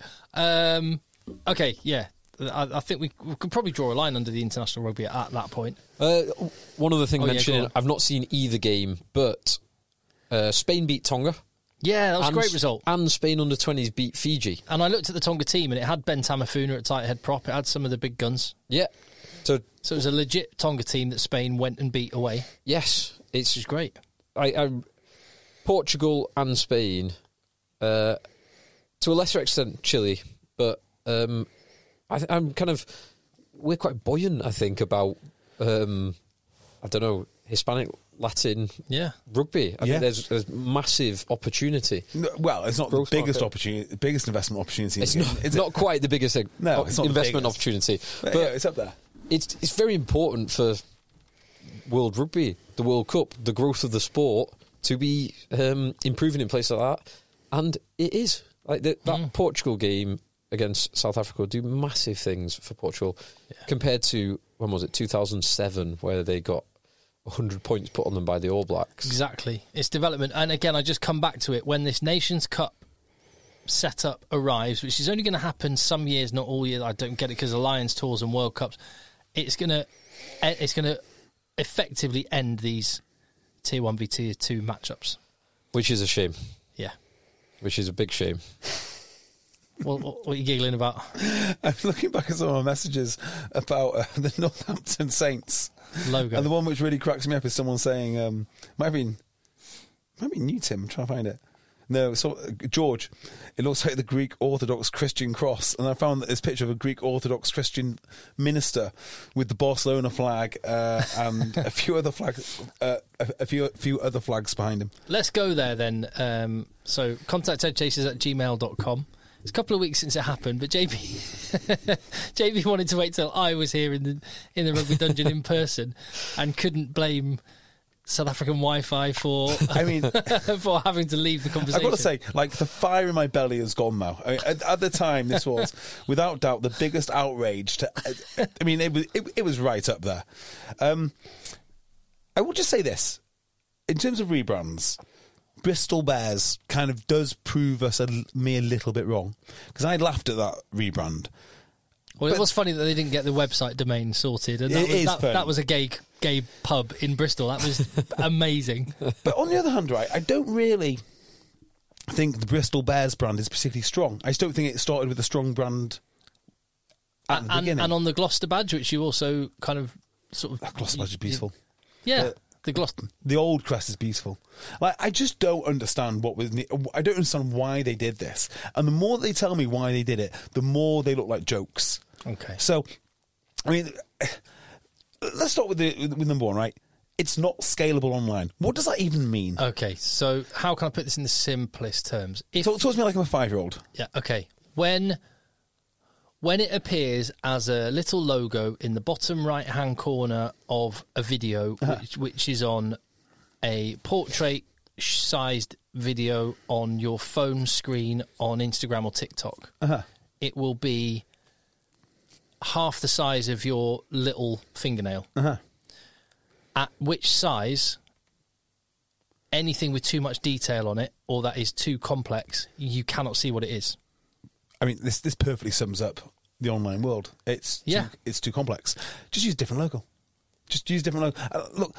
Okay. Yeah. I think we could probably draw a line under the international rugby at that point.
One other thing mentioning,
yeah,
I've not seen either game, but Spain beat Tonga.
Yeah, that was a great result.
And Spain under-20s beat Fiji.
And I looked at the Tonga team, and it had Ben Tamafuna at tight head prop. It had some of the big guns.
Yeah. So
it was a legit Tonga team that Spain went and beat away.
Yes.
Which is great.
Portugal and Spain, to a lesser extent Chile, but I'm kind of... We're quite buoyant, I think, about, I don't know, Hispanic, Latin rugby. I think there's massive opportunity.
Well, it's not the biggest opportunity, the biggest investment opportunity.
It's not quite the biggest investment opportunity.
But yeah, it's up there.
It's very important for World Rugby, the World Cup, the growth of the sport, to be improving in places like that. And it is. Like that Portugal game against South Africa will do massive things for Portugal compared to, when was it, 2007, where they got 100 points put on them by the All Blacks.
Exactly. It's development. And again, I just come back to it. When this Nations Cup setup arrives, which is only going to happen some years, not all years, I don't get it, because Alliance Tours and World Cups, it's going to effectively end these Tier 1 v Tier 2 matchups.
Which is a shame.
Yeah.
Which is a big shame.
What are you giggling about?
I'm looking back at some of my messages about the Northampton Saints
logo.
And the one which really cracks me up is someone saying, might have been you, Tim, I'm trying to find it. No, so George, it looks like the Greek Orthodox Christian cross, and I found this picture of a Greek Orthodox Christian minister with the Barcelona flag and a few other flags, a few other flags behind him.
Let's go there then. So contact eggchasers@gmail.com. It's a couple of weeks since it happened, but JB wanted to wait till I was here in the Rugby Dungeon in person, and couldn't blame South African Wi-Fi for for having to leave the conversation.
I've got to say, like, the fire in my belly has gone now. I mean, at the time, this was without doubt the biggest outrage. It was right up there. I will just say this: in terms of rebrands, Bristol Bears kind of does prove me a little bit wrong, because I laughed at that rebrand.
Well, it was funny that they didn't get the website domain sorted, and that was a gay pub in Bristol. That was amazing.
But on the other hand, right, I don't really think the Bristol Bears brand is particularly strong. I just don't think it started with a strong brand at the beginning.
And on the Gloucester badge, which you also kind of sort of...
That Gloucester badge is beautiful.
The
old crest is beautiful. Like, I just don't understand I don't understand why they did this. And the more they tell me why they did it, the more they look like jokes.
Okay.
So, I mean, let's start with number one, right? It's not scalable online. What does that even mean?
Okay, so how can I put this in the simplest terms?
Talk to me like I'm a 5-year-old.
Yeah, okay. When it appears as a little logo in the bottom right-hand corner of a video, which is on a portrait-sized video on your phone screen on Instagram or TikTok, it will be half the size of your little fingernail. At which size, anything with too much detail on it or that is too complex, you cannot see what it is.
I mean, this perfectly sums up the online world. It's too complex. Just use a different logo. Look,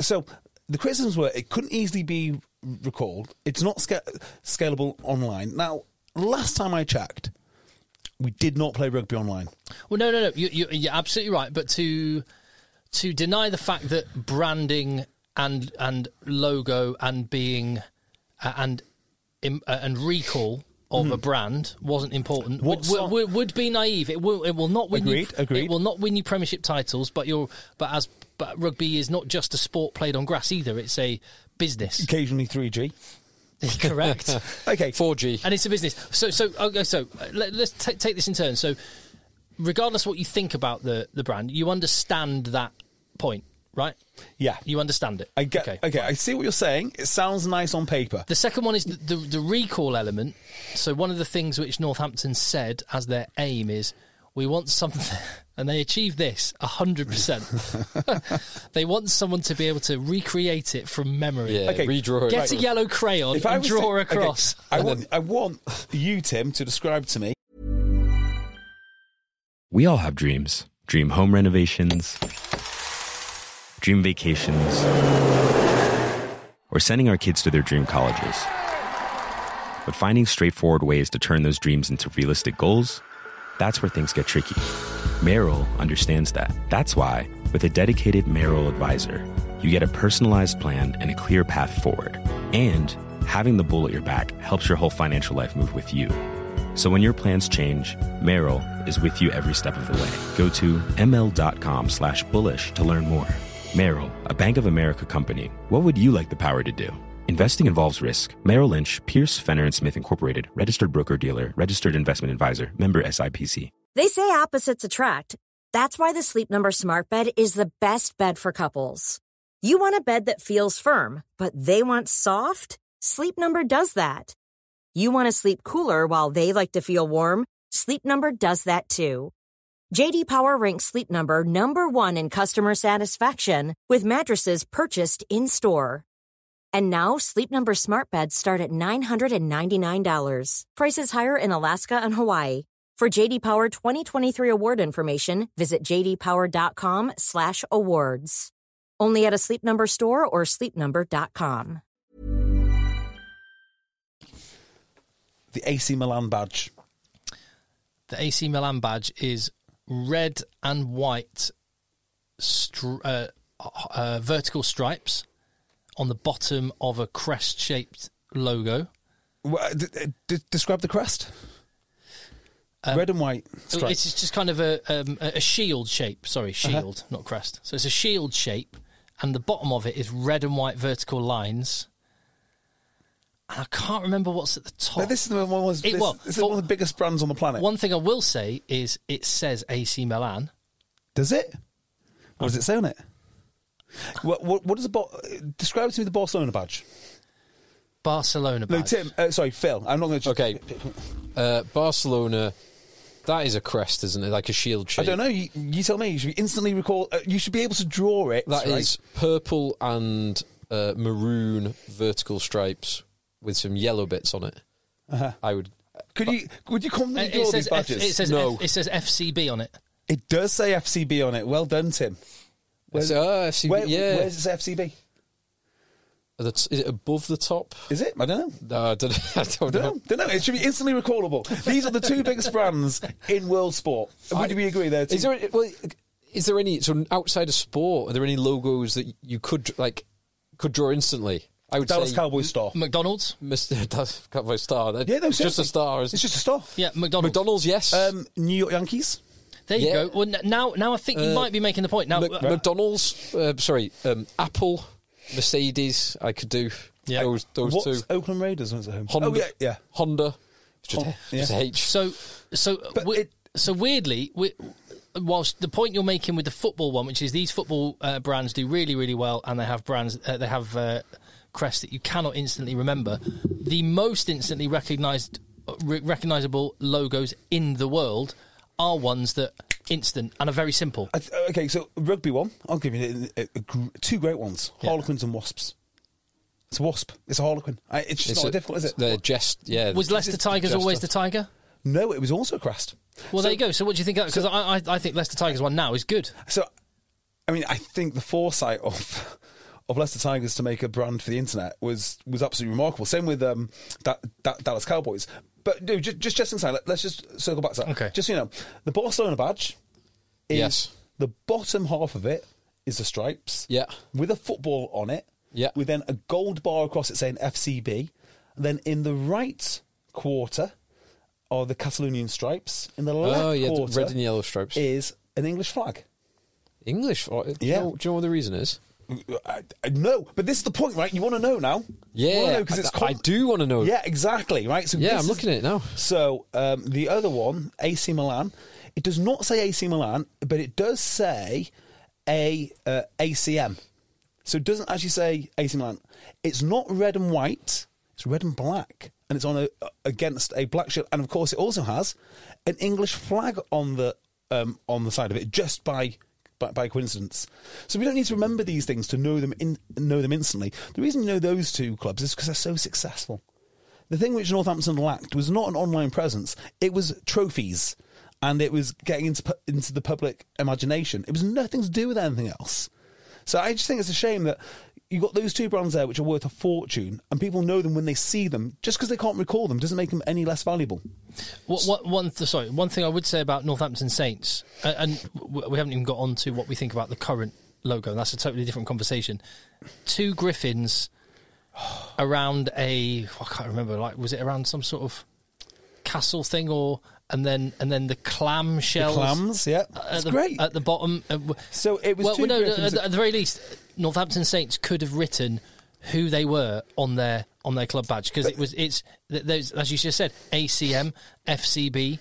so the criticisms were it couldn't easily be recalled. It's not scalable online. Now, last time I checked, we did not play rugby online.
Well, no. You're absolutely right. But to deny the fact that branding and logo and being and recall of a brand wasn't important would be naive. It will not win.
Agreed.
It will not win you premiership titles. But rugby is not just a sport played on grass either. It's a business.
Occasionally 3G.
Correct.
Okay, 4G,
and it's a business. So let's take this in turn. So, regardless of what you think about the brand, you understand that point, right?
Yeah,
you understand it.
I get. Okay, I see what you're saying. It sounds nice on paper.
The second one is the recall element. So, one of the things which Northampton said as their aim is we want something, and they achieved this 100%. They want someone to be able to recreate it from memory.
Yeah, redraw it.
Get a yellow crayon and draw across.
Okay, I want you, Tim, to describe to me.
We all have dreams. Dream home renovations, dream vacations, or sending our kids to their dream colleges. But finding straightforward ways to turn those dreams into realistic goals, that's where things get tricky. Merrill understands that. That's why, with a dedicated Merrill advisor, you get a personalized plan and a clear path forward. And having the bull at your back helps your whole financial life move with you. So when your plans change, Merrill is with you every step of the way. Go to ml.com/bullish to learn more. Merrill, a Bank of America company. What would you like the power to do? Investing involves risk. Merrill Lynch, Pierce, Fenner & Smith Incorporated, registered broker-dealer, registered investment advisor, member SIPC.
They say opposites attract. That's why the Sleep Number Smart Bed is the best bed for couples. You want a bed that feels firm, but they want soft? Sleep Number does that. You want to sleep cooler while they like to feel warm? Sleep Number does that too. J.D. Power ranks Sleep Number number 1 in customer satisfaction with mattresses purchased in-store. And now, Sleep Number smart beds start at $999. Prices higher in Alaska and Hawaii. For J.D. Power 2023 award information, visit jdpower.com/awards. Only at a Sleep Number store or sleepnumber.com.
The AC Milan badge.
The AC Milan badge is red and white vertical stripes on the bottom of a crest-shaped logo.
Describe the crest. Red and white stripes.
It's just kind of a shield shape. Sorry, shield, not crest. So it's a shield shape, and the bottom of it is red and white vertical lines. And I can't remember what's at the top.
But this is one of the biggest brands on the planet.
One thing I will say is it says AC Milan.
Does it? What does it say on it? What does describe to me the Barcelona badge?
Barcelona badge.
No, Tim. Sorry, Phil. I'm not going to.
Okay. Barcelona. That is a crest, isn't it? Like a shield shape.
I don't know. You tell me. You should instantly recall. You should be able to draw it.
That is purple and maroon vertical stripes with some yellow bits on it. I would.
Would you confidently draw these badges?
It says
no.
It says FCB on it.
It does say FCB on it. Well done, Tim.
FCB.
Where
Yeah.
does it say FCB?
Is it above the top?
Is it? I don't know.
No, I don't know.
Don't know. It should be instantly recallable. These are the two biggest brands in world sport. Would we agree there, Tim?
Is there any, so outside of sport, are there any logos that you could draw instantly? I would
Dallas
say
Cowboys star.
McDonald's.
Mr. Dallas Cowboys star.
Yeah, no,
it's just a star.
It's just a star.
Yeah, McDonald's.
McDonald's, yes.
New York Yankees.
There you go. Well, now I think you might be making the point. Now,
McDonald's, Apple, Mercedes, I could do.
Yeah.
Those
What's
two.
Oakland Raiders at home?
Honda.
Oh, yeah.
Honda. Just a H.
So weirdly, whilst the point you're making with the football one, which is these football brands do really, really well, and they have brands, they have crests that you cannot instantly remember. The most instantly recognisable logos in the world are ones that instant and are very simple.
Okay, so rugby one, I'll give you two great ones: Harlequins and Wasps. It's a wasp. It's a harlequin. It's just not difficult, is it?
They're just,
Was Leicester Tigers always the tiger?
No, it was also a crest.
Well, there you go. So what do you think? Because I think Leicester Tigers one now is good.
So, I mean, I think the foresight of Leicester Tigers to make a brand for the internet was absolutely remarkable. Same with Dallas Cowboys. But no, just inside, let's just circle back to that.
Okay.
Just so you know, the Barcelona badge is the bottom half of it is the stripes.
Yeah.
With a football on it.
Yeah.
With then a gold bar across it saying FCB. And then in the right quarter are the Catalonian stripes. In the left quarter,
the red and yellow stripes,
is an English flag.
English? Do you know what the reason is?
No, but this is the point, right? You want to know now?
Yeah, I do want to know.
Yeah, exactly, right? So
I'm looking at it now.
So the other one, AC Milan, it does not say AC Milan, but it does say ACM. So it doesn't actually say AC Milan. It's not red and white, it's red and black. And it's on against a black shield. And of course, it also has an English flag on the side of it, just by coincidence. So we don't need to remember these things to know them instantly. The reason you know those two clubs is because they're so successful. The thing which Northampton lacked was not an online presence; it was trophies, and it was getting into the public imagination. It was nothing to do with anything else. So I just think it's a shame that you've got those two brands there which are worth a fortune, and people know them when they see them. Just because they can't recall them doesn't make them any less valuable.
One thing I would say about Northampton Saints, and we haven't even got on to what we think about the current logo, and that's a totally different conversation. Two griffins around I can't remember, was it around some sort of castle thing, and then the clam shells.
The clams, yeah. That's great.
At the bottom.
So it was griffins.
At the very least, Northampton Saints could have written who they were on their club badge, because it's as you just said, ACM, FCB.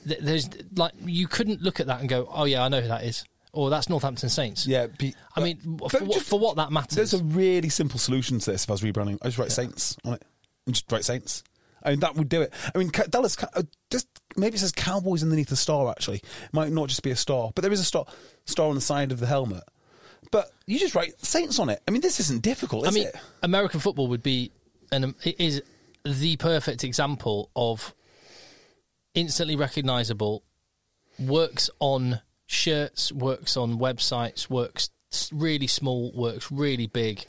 There's you couldn't look at that and go, oh yeah, I know who that is. or that's Northampton Saints.
Yeah,
I mean, for what that matters.
There's a really simple solution to this. If I was rebranding, I just write Saints on it. And just write Saints. I mean, that would do it. I mean, Dallas, just maybe it says Cowboys underneath the star, actually. It might not just be a star, but there is a star on the side of the helmet. But you just write Saints on it. I mean, this isn't difficult, is it?
American football would be, it is the perfect example of instantly recognisable, works on shirts, works on websites, works really small, works really big,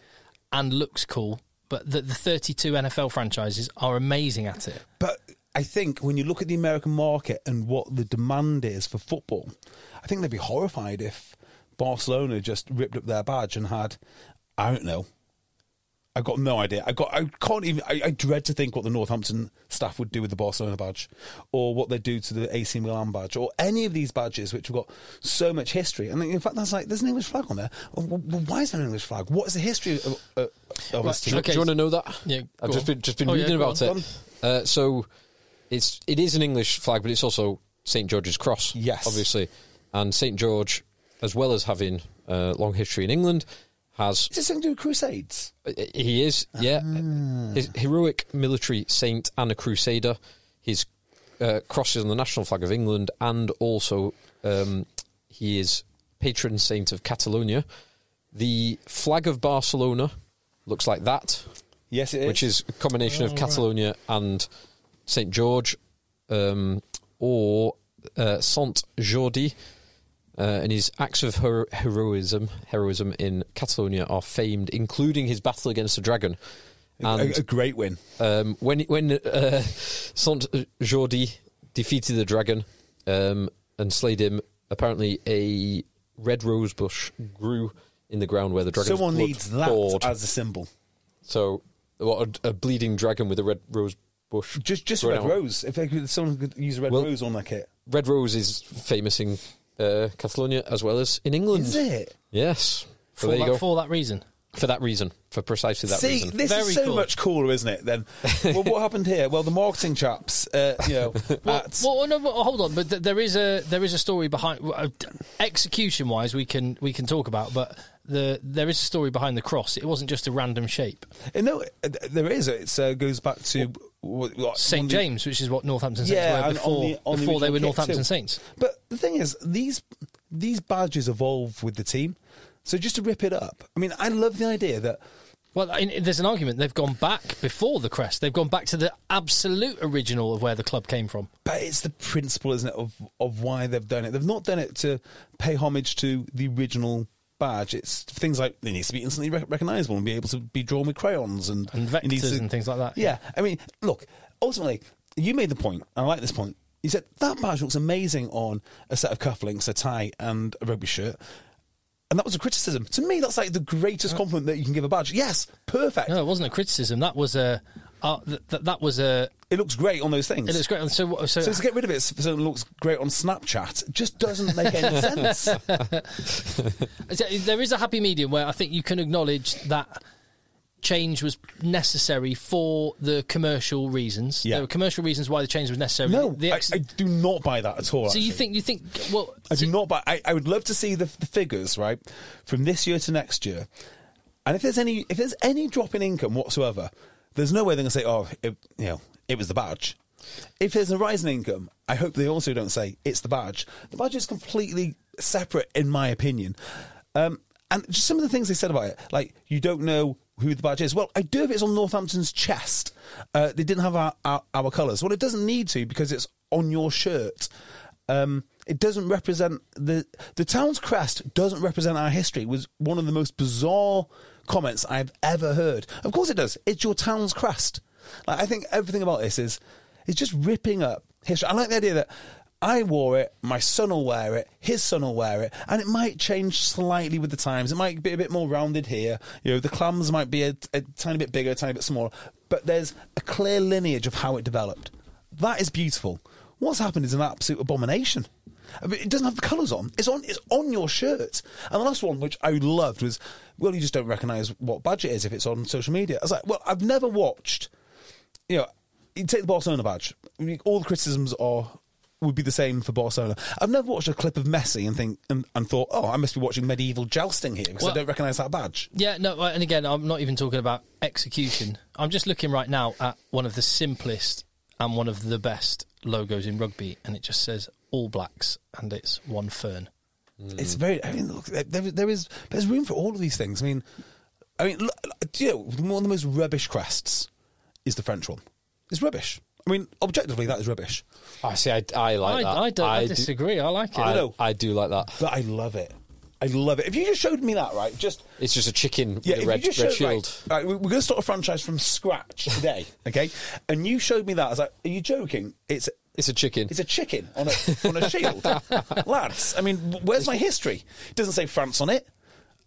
and looks cool. But the 32 NFL franchises are amazing at it.
But I think when you look at the American market and what the demand is for football, I think they'd be horrified if Barcelona just ripped up their badge and had, I don't know, I've got no idea. I dread to think what the Northampton staff would do with the Barcelona badge, or what they'd do to the AC Milan badge, or any of these badges which have got so much history. And in fact, that's like, there's an English flag on there. Well, why is there an English flag? What is the history of this team?
Do you want to know that?
Yeah,
I've just been reading about it. So it is an English flag, but it's also St George's Cross.
Yes,
obviously, and St George, as well as having a long history in England, has...
Is this something to do with Crusades?
He is, yeah. His heroic military saint and a crusader. His cross is on the national flag of England, and also he is patron saint of Catalonia. The flag of Barcelona looks like that.
Yes, it is.
Which is a combination of Catalonia and St George, or Sant Jordi. And his acts of heroism in Catalonia are famed, including his battle against the dragon. And
a great win.
When Sant Jordi defeated the dragon and slayed him, apparently a red rose bush grew in the ground where the dragon's
Someone
blood
needs that
poured.
as a symbol.
So, what a bleeding dragon with a red rose bush.
Just a red rose. If someone could use a red rose on their kit.
Red rose is famous in Catalonia as well as in England.
Is it?
Yes. So
for
there you go.
For that reason.
For that reason. For precisely that reason.
See, this
Very
is so
cool.
much cooler, isn't it, then? Well, what happened here? Well, the marketing chaps,
No, hold on. But there is a story behind... execution-wise, we can talk about, but there is a story behind the cross. It wasn't just a random shape.
No, there is. It goes back to...
St James, which is what Northampton Saints were before they were Northampton Saints.
But the thing is, these badges evolve with the team. So just to rip it up, I mean, I love the idea that...
Well, there's an argument. They've gone back before the crest. They've gone back to the absolute original of where the club came from.
But it's the principle, isn't it, of why they've done it. They've not done it to pay homage to the original badge. It's things like it needs to be instantly recognisable and be able to be drawn with crayons and
vectors and things like that.
Yeah, I mean, look, ultimately, you made the point, and I like this point. You said that badge looks amazing on a set of cufflinks, a tie, and a rugby shirt. And that was a criticism. To me, that's like the greatest compliment that you can give a badge. Yes, perfect.
No, it wasn't a criticism. That was a...
It looks great on those things.
It looks great. So
to get rid of it so it looks great on Snapchat just doesn't make any sense.
There is a happy medium where I think you can acknowledge that change was necessary for the commercial reasons. Yeah. There were commercial reasons why the change was necessary.
No, I do not buy that at all.
So
actually.
you think well,
I do not buy. I would love to see the figures, right, from this year to next year, and if there's any drop in income whatsoever, there's no way they're going to say, "Oh, it was the badge." If there's a rise in income, I hope they also don't say it's the badge. The badge is completely separate, in my opinion. And just some of the things they said about it, like you don't know who the badge is. Well, I do if it's on Northampton's chest. They didn't have our colours. Well, it doesn't need to because it's on your shirt. It doesn't represent the town's crest. Doesn't represent our history. Was one of the most bizarre comments I've ever heard. Of course, it does. It's your town's crest. Like, I think everything about this is just ripping up history. I like the idea that I wore it, my son will wear it, his son will wear it, and it might change slightly with the times. It might be a bit more rounded here. The clams might be a tiny bit bigger, a tiny bit smaller, but there's a clear lineage of how it developed. That is beautiful. What's happened is an absolute abomination. I mean, it doesn't have the colours on. It's on your shirt. And the last one, which I loved, was, well, you just don't recognise what badge it is if it's on social media. I was like, well, I've never watched, you take the Barcelona badge. I mean, all the criticisms are, would be the same for Barcelona. I've never watched a clip of Messi and thought, oh, I must be watching medieval jousting here because I don't recognise that badge.
Yeah, no, and again, I'm not even talking about execution. I'm just looking right now at one of the simplest and one of the best logos in rugby, and it just says All Blacks, and it's one fern.
It's very. I mean, look, there's room for all of these things. I mean, look, you know, one of the most rubbish crests is the French one. It's rubbish. I mean, objectively, that is rubbish.
I see. I like that.
I disagree. I like it.
I do like that.
But I love it. I love it. If you just showed me that, right,
it's just a chicken with a red shield.
Right, we're going to start a franchise from scratch today, okay? And you showed me that. I was like, are you joking? It's
a chicken.
It's a chicken on a shield. Lads, I mean, where's my history? It doesn't say France on it.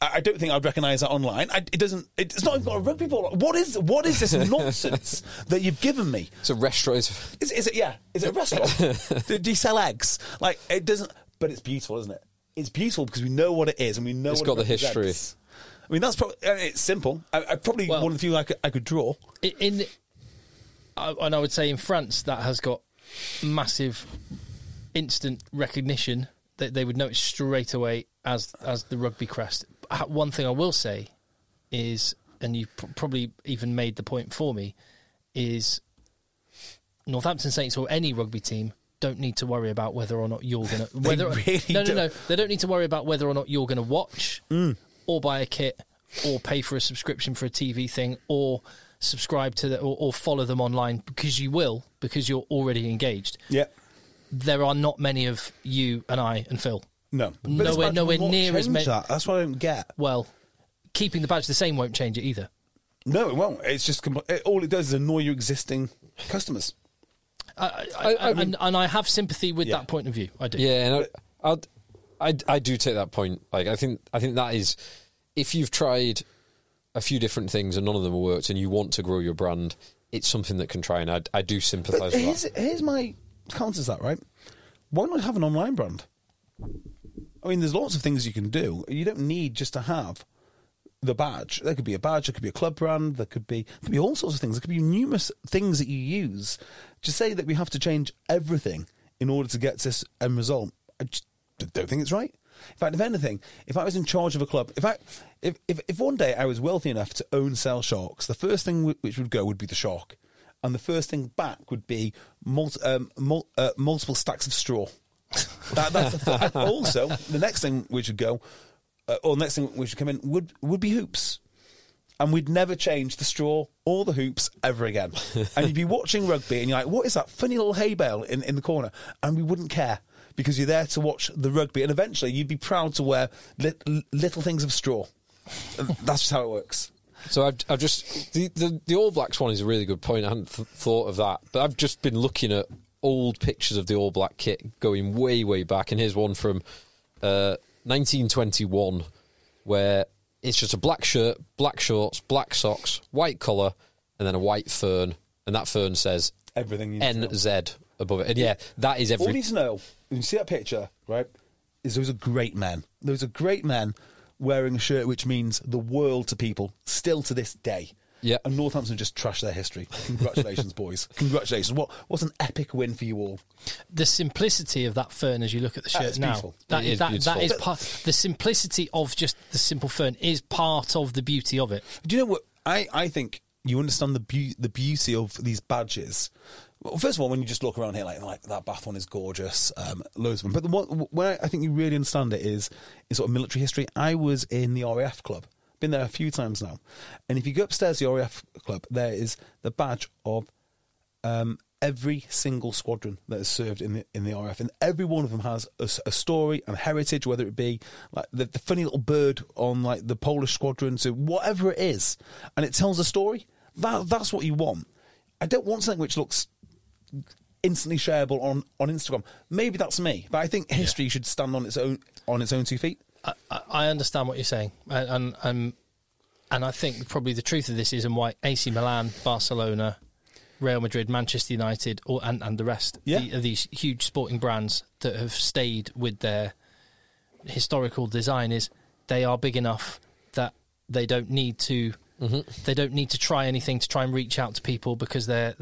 I don't think I'd recognise that online. It's not even got a rugby ball. What is this nonsense that you've given me?
It's a restaurant.
Is it a restaurant? Do you sell eggs? Like, it doesn't... But it's beautiful, isn't it? It's beautiful because we know what it is and we know
it's
what
got
it
the history.
I mean, that's probably... it's simple. I probably one of the few I could draw.
And I would say in France, that has got massive instant recognition. That they would know it straight away as the rugby crest. One thing I will say is, and you probably even made the point for me, is Northampton Saints or any rugby team don't need to worry about whether or not you're going to... No. They don't need to worry about whether or not you're going to watch or buy a kit or pay for a subscription for a TV thing or subscribe to or follow them online, because you will, because you're already engaged.
Yeah.
There are not many of you and I and Phil.
No.
Nowhere near as many.
That's what I don't get.
Well, keeping the badge the same won't change it either.
No, it won't. It's just... all it does is annoy your existing customers.
And I have sympathy with that point of view. I do.
Yeah, and I do take that point. Like, I think that is, if you've tried a few different things and none of them have worked, and you want to grow your brand, it's something that can try. And I do sympathise with that.
Here's my counter to that, right? Why not have an online brand? I mean, there's lots of things you can do. You don't need just to have the badge. There could be a badge, there could be a club brand, there could be all sorts of things. There could be numerous things that you use. To say that we have to change everything in order to get this end result, I just don't think it's right. In fact, if anything, if I was in charge of a club, if one day I was wealthy enough to own Sale Sharks, the first thing which would go would be the shark, and the first thing back would be multiple stacks of straw. Also, the next thing which would go, or the next thing which would come in would be hoops. And we'd never change the straw or the hoops ever again. And you'd be watching rugby and you're like, what is that funny little hay bale in the corner? And we wouldn't care because you're there to watch the rugby. And eventually you'd be proud to wear little things of straw. That's just how it works.
So I've just... The All Blacks one is a really good point. I hadn't thought of that. But I've just been looking at old pictures of the All Black kit going way, way back. And here's one from 1921 where... it's just a black shirt, black shorts, black socks, white collar, and then a white fern. And that fern says
everything you
NZ above it. And yeah, that is
All you need to know, when you see that picture, right, is those are great men. Those are great men wearing a shirt which means the world to people, still to this day.
Yeah.
And Northampton just trashed their history. Congratulations, boys. Congratulations. What an epic win for you all.
The simplicity of that fern as you look at the shirt now.
Beautiful.
That is part, the simplicity of just the simple fern is part of the beauty of it.
Do you know what? I think you understand the beauty of these badges. Well, first of all, when you just look around here, like that Bath one is gorgeous, loads of them. But the one where I think you really understand it is sort of military history. I was in the RAF club. Been there a few times now. And if you go upstairs to the RAF club, there is the badge of every single squadron that has served in the RAF. And every one of them has a story and heritage, whether it be like the funny little bird on like the Polish squadron, so whatever it is. And it tells a story. That's what you want. I don't want something which looks instantly shareable on Instagram. Maybe that's me, but I think history should stand on its own 2 feet.
I understand what you're saying, and I think probably the truth of this is, and why AC Milan, Barcelona, Real Madrid, Manchester United, and the rest of these huge sporting brands that have stayed with their historical design is they are big enough that they don't need to They don't need to try anything to try and reach out to people because they're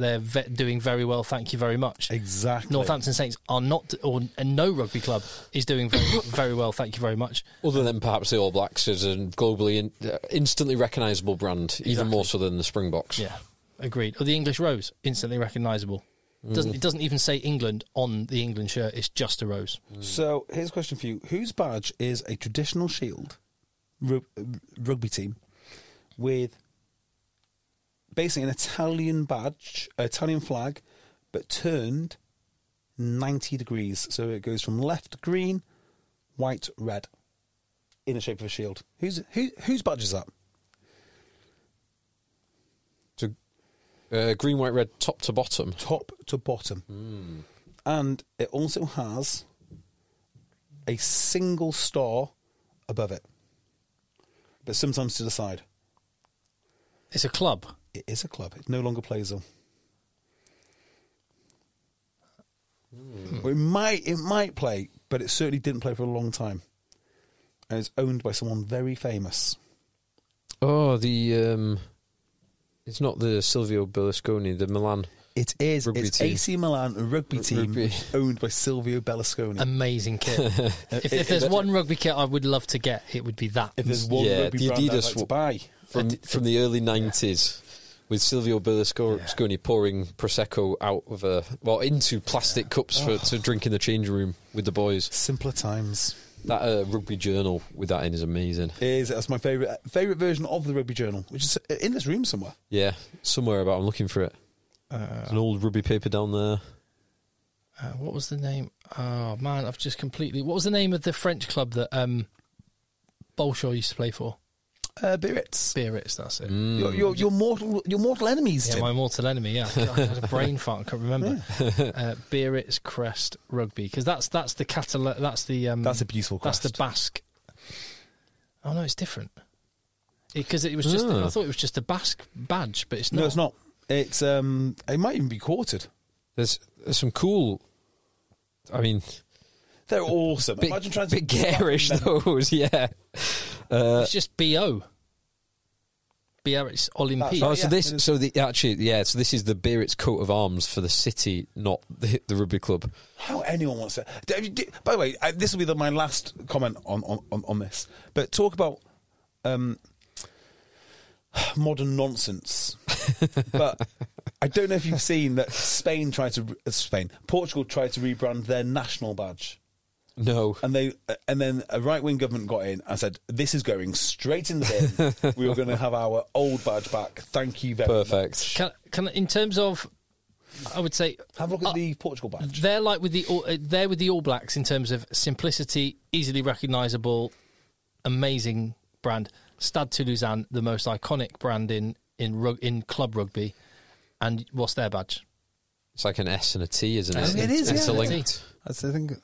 doing very well. Thank you very much.
Exactly.
Northampton Saints are not, and no rugby club is doing very very well. Thank you very much.
Other than perhaps the All Blacks as a globally instantly recognisable brand, even more so than the Springboks.
Yeah, agreed. Or the English Rose, instantly recognisable. It doesn't even say England on the England shirt. It's just a rose.
So here's a question for you: whose badge is a traditional shield rugby team with basically an Italian flag, but turned 90 degrees? So it goes from left green, white, red, in the shape of a shield. Whose badge is that?
Green, white, red, top to bottom.
Top to bottom. And it also has a single star above it, but sometimes to the side.
It's a club.
It is a club. It no longer plays them. Well, it might play, but it certainly didn't play for a long time. And it's owned by someone very famous.
Oh, it's not the Silvio Berlusconi, the Milan.
It is.
Rugby
It's
team.
AC Milan, a rugby team
Rugby.
owned by Silvio Berlusconi.
Amazing kit. if there's one rugby kit I would love to get, it would be that.
If there's one rugby
the
brand I'd
Adidas
like to buy.
from the early 90s, with Silvio Berlusconi pouring Prosecco out of into plastic cups to drink in the changing room with the boys.
Simpler times.
That rugby journal with that in is amazing.
That's my favourite version of the rugby journal, which is in this room somewhere.
Yeah, somewhere about. I'm looking for it. There's an old rugby paper down there.
What was the name? Oh man, I've just completely. What was the name of the French club that Bolshoi used to play for?
Biarritz.
Biarritz, that's it.
Your mortal enemies,
Yeah,
Tim.
my mortal enemy. Yeah, God, I had a brain fart. I can't remember. Biarritz Crest Rugby, because that's the That's the
that's a beautiful crest.
That's the Basque. Oh no, it's different. Because it was just. I thought it was just a Basque badge, but it's not.
No, it's not. It's it might even be quartered.
There's some cool. I mean,
they're awesome. Imagine trying to
bit garish those. Yeah.
It's just BO. Biarritz Olympique.
Oh, so this is the Biarritz coat of arms for the city, not the rugby club.
How anyone wants to? By the way, this will be my last comment on this. But talk about modern nonsense. But I don't know if you've seen that Portugal tried to rebrand their national badge.
No.
And then a right-wing government got in and said, this is going straight in the bin. We are going to have our old badge back. Thank you very much.
Perfect.
Can in terms of, I would say,
have a look at the Portugal badge.
They're like with the All Blacks in terms of simplicity, easily recognisable, amazing brand. Stade Toulousain, the most iconic brand in club rugby. And what's their badge?
It's like an S and a T, isn't it?
It is.
It's
Yeah.
linked.
That's the thing.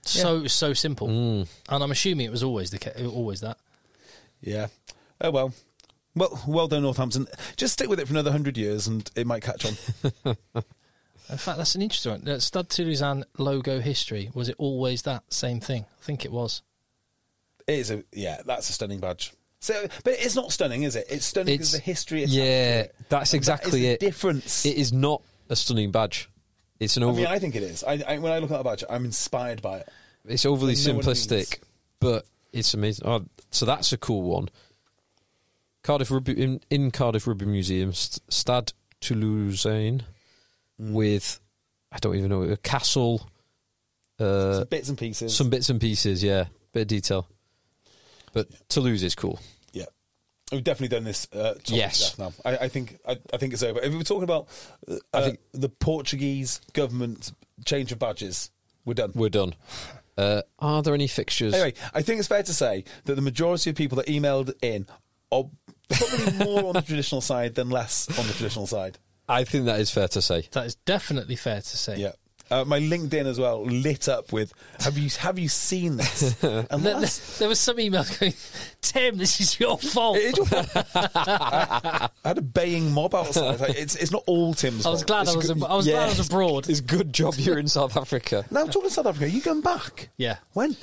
So simple, and I'm assuming it was always that.
Yeah. Oh well done, Northampton. Just stick with it for another 100 years, and it might catch on.
In fact, that's an interesting one. Stade Toulousain logo history, was it always that same thing? I think it was.
It is that's a stunning badge. So, but it's not stunning, is it? It's stunning because the history.
Yeah, that's exactly it.
Difference.
It is not a stunning badge. It's an
I think it is. When I look at that badge, I'm inspired by it.
It's overly simplistic, but it's amazing. Oh, so that's a cool one. Cardiff Rugby in Cardiff Rugby Museum, Stade Toulousain, with I don't even know a castle.
Some bits and pieces.
Yeah, bit of detail. But Toulouse is cool.
Yeah, we've definitely done this.
Yes,
now I think it's over. If we're talking about, I think the Portuguese government change of badges, we're done.
We're done. Are there any fixtures?
Anyway, I think it's fair to say that the majority of people that emailed in are probably more on the traditional side than less on the traditional side.
I think that is fair to say.
That is definitely fair to say.
Yeah. My LinkedIn as well lit up with have you seen this? And
there was some emails going, Tim, this is your fault.
It is your fault. I had a baying mob outside. It's not all Tim's fault.
I was glad I was abroad.
It's a good job you're in South Africa.
Now talking South Africa, you going back?
Yeah.
When?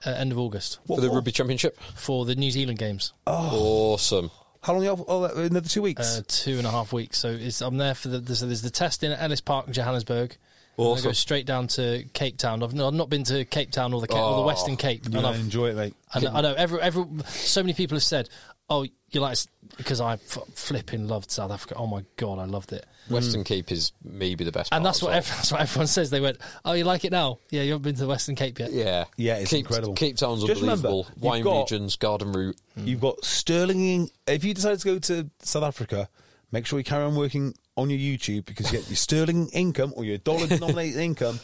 End of August.
For the Rugby Championship?
For the New Zealand games.
Oh. Awesome.
How long are you another 2 weeks?
2.5 weeks. So I'm there for there's the testing at Ellis Park in Johannesburg.
Awesome.
I go straight down to Cape Town. I've not been to Cape Town or the Western Cape.
Yeah, I enjoy it, mate.
I know. So many people have said, "Oh, you like," because I flipping loved South Africa. Oh my god, I loved it.
Western Cape is maybe the best.
And
part
that's what everyone says. They went, "Oh, you like it now? Yeah, you haven't been to the Western Cape yet."
Yeah,
it's incredible.
Cape Town's
Just
unbelievable.
Remember,
Wine regions, garden route.
You've got sterling. If you decide to go to South Africa, make sure you carry on working on your YouTube, because you get your sterling income or your dollar-denominated income,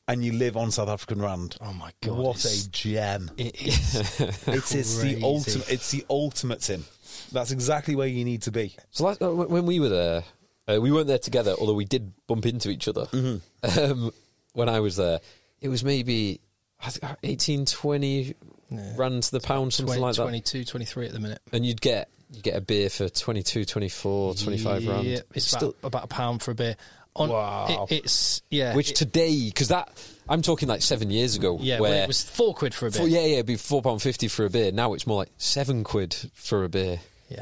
and you live on South African rand.
Oh my god,
what a gem!
It is.
It's the ultimate. It's the ultimate, Tim. That's exactly where you need to be.
So when we were there, we weren't there together, although we did bump into each other. When I was there, it was maybe 18, 20 rand to the pound, something like that.
22, 23 at the minute.
And you get a beer for 22, 24, 25 rand.
Yeah, it's about £1 for a beer.
Wow.
It's
Which today, because I'm talking like 7 years ago.
Yeah,
where
it was £4 for a beer.
It'd be £4.50 for a beer. Now it's more like £7 for a beer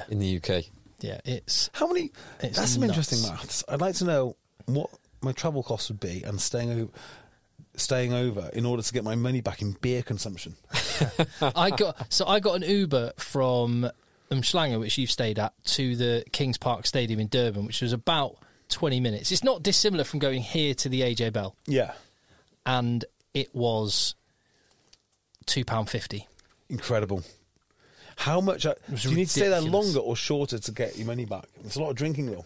in the UK.
Yeah, it's...
How many...
It's
that's some
nuts.
interesting maths. I'd like to know what my travel costs would be and staying over in order to get my money back in beer consumption.
I got an Uber from Umhlanga, which you've stayed at, to the Kings Park Stadium in Durban, which was about 20 minutes. It's not dissimilar from going here to the AJ Bell.
Yeah.
And it was £2.50.
Incredible. How much... do you need to stay there longer or shorter to get your money back? It's a lot of drinking, though.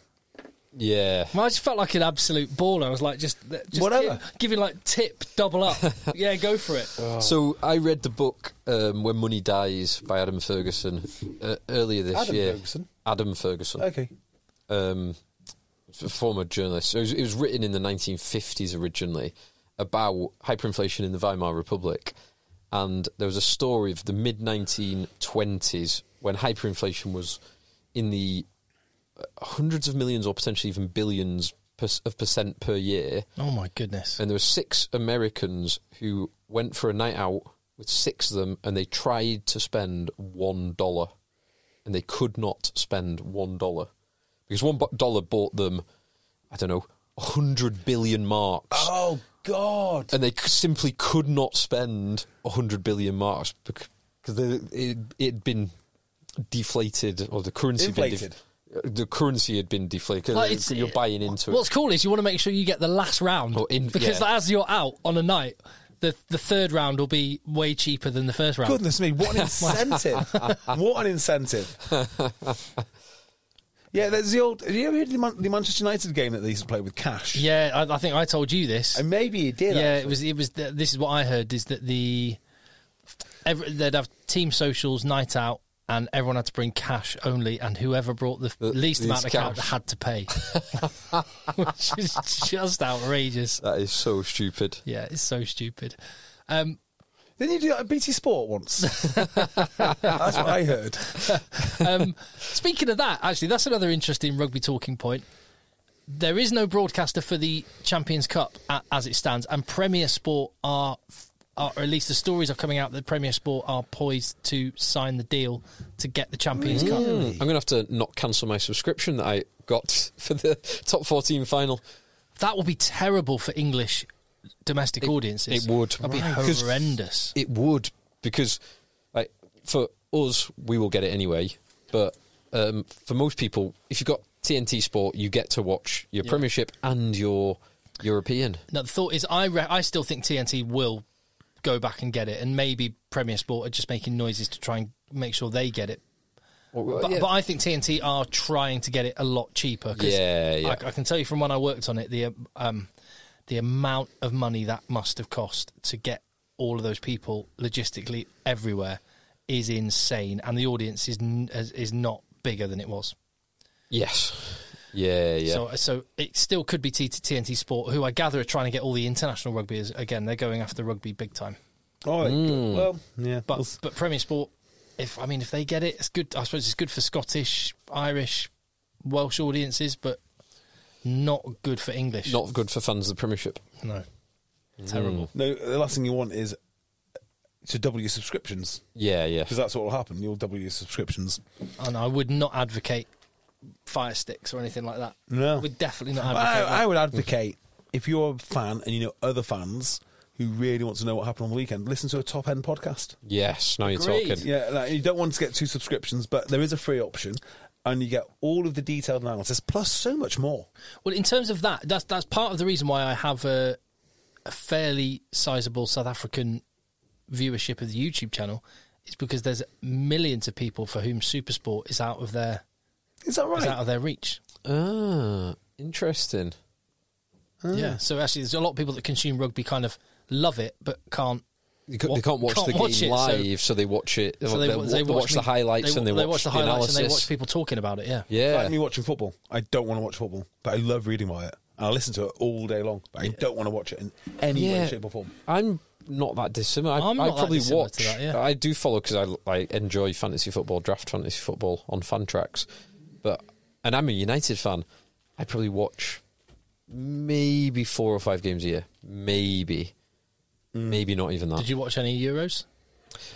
Yeah.
Well, I just felt like an absolute baller. I was like, just
whatever.
Giving like tip, double up. Yeah, go for it.
Oh.
So I read the book When Money Dies by Adam Ferguson earlier this year. Adam Ferguson.
Okay.
A former journalist. So it was written in the 1950s originally about hyperinflation in the Weimar Republic. And there was a story of the mid-1920s when hyperinflation was in the hundreds of millions or potentially even billions of percent per year.
Oh, my goodness.
And there were 6 Americans who went for a night out with 6 of them, and they tried to spend $1. And they could not spend $1. Because $1 bought them, I don't know, 100 billion marks.
Oh, God.
And they simply could not spend 100 billion marks because it had been deflated, or the currency
inflated.
The currency had been deflated. Like you're buying into it.
What's cool is you want to make sure you get the last round, because as you're out on a night, the third round will be way cheaper than the first round.
Goodness me, what an incentive! What an incentive! Yeah, there's the old... Have you ever heard the Manchester United game that they used to play with cash?
Yeah, I think I told you this.
And maybe you did.
Yeah,
actually.
it was. This is what I heard: is that they'd have team socials, night out, and everyone had to bring cash only, and whoever brought the least amount of cash had to pay, which is just outrageous.
That is so stupid.
Yeah, it's so stupid.
Didn't you do that at BT Sport once? That's what I heard.
Speaking of that, actually, that's another interesting rugby talking point. There is no broadcaster for the Champions Cup as it stands, and Premier Sport are, or at least the stories are coming out that Premier Sport are poised to sign the deal to get the Champions Cup.
I'm going to have to not cancel my subscription that I got for the top 14 final.
That will be terrible for English domestic audiences.
It would.
That'd be horrendous.
It would, because like, for us, we will get it anyway. But for most people, if you've got TNT Sport, you get to watch your Premiership and your European.
Now, the thought is, I still think TNT will go back and get it, and maybe Premier Sport are just making noises to try and make sure they get it. But I think TNT are trying to get it a lot cheaper. I can tell you from when I worked on it, the amount of money that must have cost to get all of those people logistically everywhere is insane, and the audience is not bigger than it was.
Yes. Yeah.
So it still could be TNT Sport, who I gather are trying to get all the international rugby. Again, they're going after rugby big time.
Oh, well, yeah.
But Premier Sport, if they get it, it's good. I suppose it's good for Scottish, Irish, Welsh audiences, but not good for English.
Not good for fans of the Premiership.
No. Terrible.
No, the last thing you want is to double your subscriptions.
Yeah.
Because that's what will happen. You'll double your subscriptions.
And I would not advocate Fire Sticks or anything like that.
No.
I would definitely not advocate
I would advocate, if you're a fan and you know other fans who really want to know what happened on the weekend, listen to a Top End podcast.
Yes, now
Agreed.
you're talking.
Yeah, like, you don't want to get 2 subscriptions, but there is a free option, and you get all of the detailed analysis, plus so much more.
Well, in terms of that's part of the reason why I have a fairly sizable South African viewership of the YouTube channel, is because there's millions of people for whom Supersport is out of their
Is that right?
is out of their reach.
Ah, interesting.
Yeah, so actually, there's a lot of people that consume rugby kind of love it, but can't.
They can't watch the game live, so they watch it.
So
they watch the highlights and they watch the analysis.
and they watch people talking about it. Yeah,
Yeah.
Like me watching football. I don't want to watch football, but I love reading about it. And I listen to it all day long, but I don't want to watch it in any way, shape or form.
I'm not that dissimilar.
I'm
I
not that
probably
dissimilar
watch.
to that, yeah.
I do follow because I enjoy fantasy football, draft fantasy football on fan tracks. And I'm a United fan. I probably watch maybe 4 or 5 games a year. Maybe not even that.
Did you watch any Euros?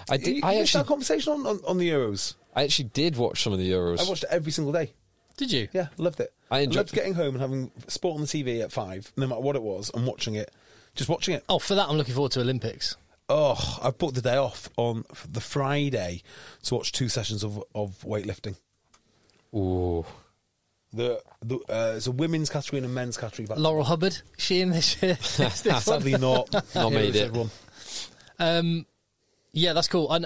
I did.
You
I
missed our
actually,
conversation on the Euros.
I actually did watch some of the Euros.
I watched it every single day.
Did you?
Yeah, loved it.
I enjoyed
loved getting home and having sport on the TV at 5, no matter what it was, and watching it. Just watching it.
Oh, for that, I'm looking forward to Olympics.
Oh, I booked the day off on the Friday to watch 2 sessions of weightlifting.
Ooh.
It's a women's category and a men's category.
Laurel Hubbard, is she in this year?
Sadly not.
Not made it.
Yeah, that's cool. And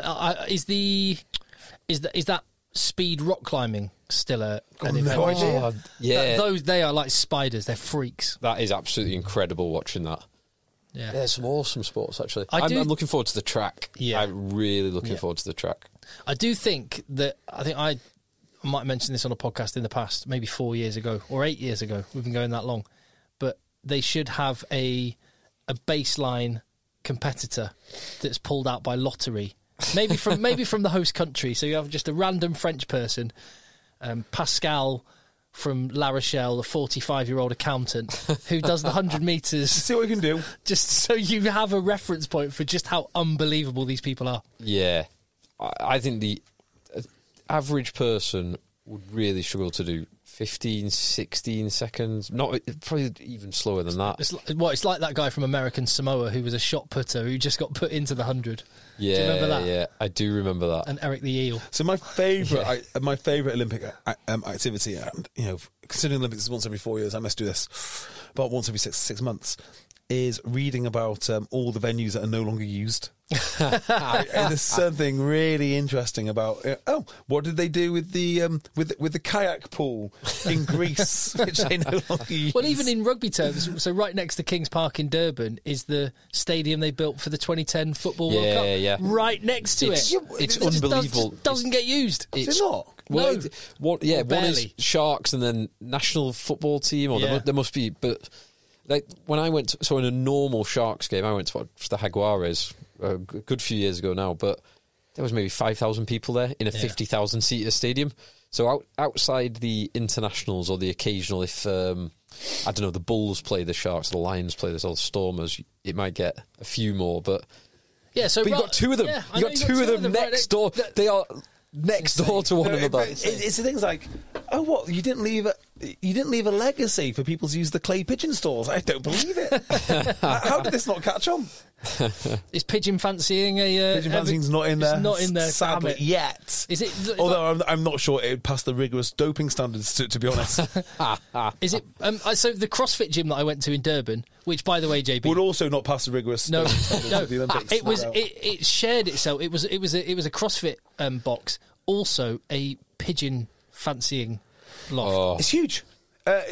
is that speed rock climbing still an event?
no idea.
Oh, yeah.
They are like spiders. They're freaks.
That is absolutely incredible watching that.
Yeah.
There's some awesome sports, actually.
I'm
I'm looking forward to the track.
Yeah.
I'm really looking forward to the track.
I do think that I might have mentioned this on a podcast in the past, maybe 4 years ago or 8 years ago. We've been going that long, but they should have a baseline competitor that's pulled out by lottery, maybe from the host country. So you have just a random French person, Pascal from La Rochelle, a 45-year-old accountant who does the 100 metres.
See what we can do.
Just so you have a reference point for just how unbelievable these people are.
Yeah. I think the average person would really struggle to do 15, 16 seconds. Not probably even slower than that.
It's like that guy from American Samoa who was a shot putter who just got put into the 100.
Yeah,
do you remember that?
Yeah, I do remember that.
And Eric the Eel.
So my favourite Olympic activity, and considering Olympics is once every 4 years, I must do this about once every six months, is reading about all the venues that are no longer used. There's something really interesting about. What did they do with the kayak pool in Greece, which they no longer use?
Well, even in rugby terms, so right next to Kings Park in Durban is the stadium they built for the 2010 Football World Cup.
Yeah.
Right next to it.
It's
It just
unbelievable.
doesn't get used.
Is it not?
Well,
No.
one
barely.
is Sharks and then national football team, or
Yeah.
there must be. But like when I went, so in a normal Sharks game, I went to watch the Jaguares a good few years ago now, but there was maybe 5,000 people there in a 50,000 seater stadium. So outside the internationals or the occasional, if I don't know, the Bulls play the Sharks, the Lions play the Stormers, it might get a few more, but.
Yeah, so
But you got 2 of them.
Yeah, I
you
know
got two of them
right
next door. They are next door to one another.
It's the things like, you didn't leave a legacy for people to use the clay pigeon stalls. I don't believe it. How did this not catch on?
Is pigeon fancying
Pigeon fancying's not in there.
It's not in there,
sadly,
damn it.
yet.
Is it?
Although I'm not sure it would pass the rigorous doping standards, to be honest.
Is it? So the CrossFit gym that I went to in Durban, which by the way, JB
would also not pass the rigorous
no,
doping standards
no,
of the Olympics.
it was it shared itself. It was a CrossFit box, also a pigeon fancying loft.
It's huge.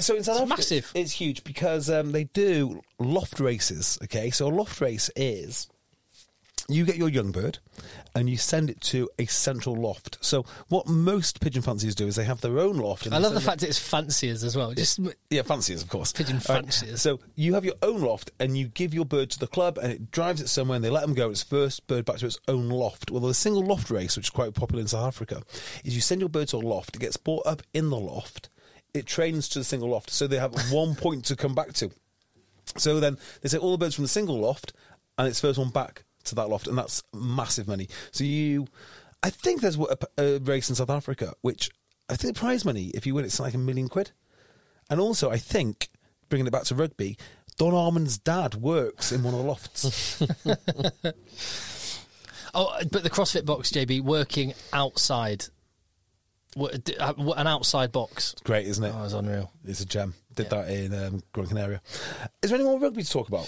So in South Africa,
massive.
It's huge because they do loft races. Okay, so a loft race is you get your young bird and you send it to a central loft. So what most pigeon fanciers do is they have their own loft. And
I love the fact that it's fanciers as well. Just
fanciers, of course.
pigeon fanciers.
So you have your own loft and you give your bird to the club and it drives it somewhere and they let them go. It's first bird back to its own loft. Well, the single loft race, which is quite popular in South Africa, is you send your bird to a loft, it gets brought up in the loft, it trains to the single loft, so they have 1 point to come back to. So then they say all the birds from the single loft and it's first one back to that loft, and that's massive money. So I think there's a race in South Africa, which I think the prize money, if you win, it's like £1 million. And also, I think, bringing it back to rugby, Don Armand's dad works in one of the lofts.
Oh, but the CrossFit box, JB, working outside. An outside box.
It's great, isn't it?
Oh, it's unreal.
It's a gem. Did that in Gran Canaria. Is there any more rugby to talk about?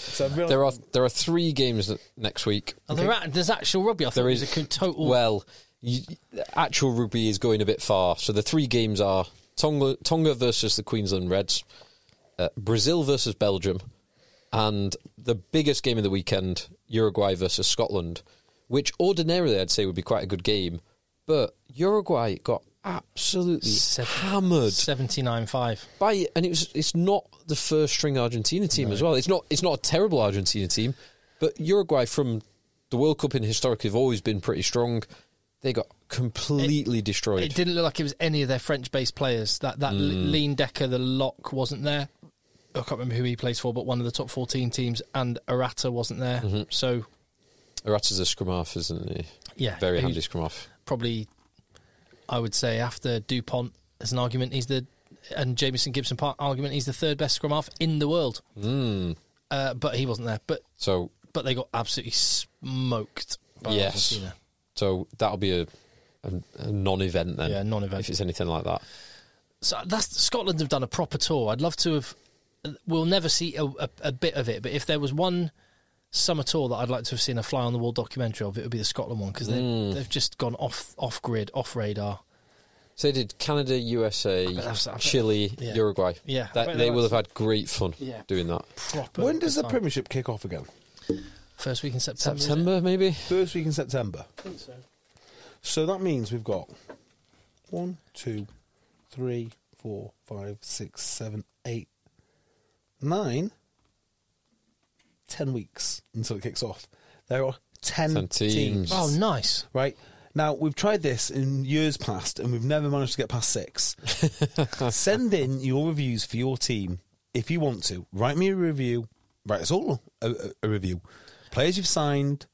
There are 3 games next week.
There's actual rugby. I thought there is a total.
Well, actual rugby is going a bit far. So the 3 games are Tonga versus the Queensland Reds, Brazil versus Belgium, and the biggest game of the weekend, Uruguay versus Scotland, which ordinarily I'd say would be quite a good game, but Uruguay got absolutely hammered
79-5
and it's not the first string Argentina team as well. It's not a terrible Argentina team, but Uruguay from the World Cup in historically have always been pretty strong. They got completely destroyed.
It didn't look like it was any of their French-based players. That Lean Decker, the lock, wasn't there. I can't remember who he plays for, but one of the top 14 teams, and Arata wasn't there. Mm-hmm. So
Arata's a scrum half, isn't he?
Yeah,
very handy scrum half.
Probably, I would say, after Dupont, as an argument, and Jamison Gibson Park argument, he's the 3rd best scrum half in the world. But he wasn't there. But they got absolutely smoked by Argentina.
So that'll be a non-event then.
Yeah, non-event.
If it's anything like that.
So Scotland have done a proper tour. I'd love to have. We'll never see a bit of it, but if there was one summer tour that I'd like to have seen a fly on the wall documentary of, it would be the Scotland one, because they've just gone off grid, off radar.
So they did Canada, USA, Chile, Uruguay.
Yeah,
they will have had great fun doing that.
When does the Premiership kick off again?
First week in September.
September, maybe?
First week in September.
I think so.
So that means we've got 1, 2, 3, 4, 5, 6, 7, 8, 9, 10 weeks until it kicks off. There are 10 teams.
Oh, nice.
Right. Now, we've tried this in years past, and we've never managed to get past 6. Send in your reviews for your team if you want to. Write me a review. Write us all a review. Players you've signed,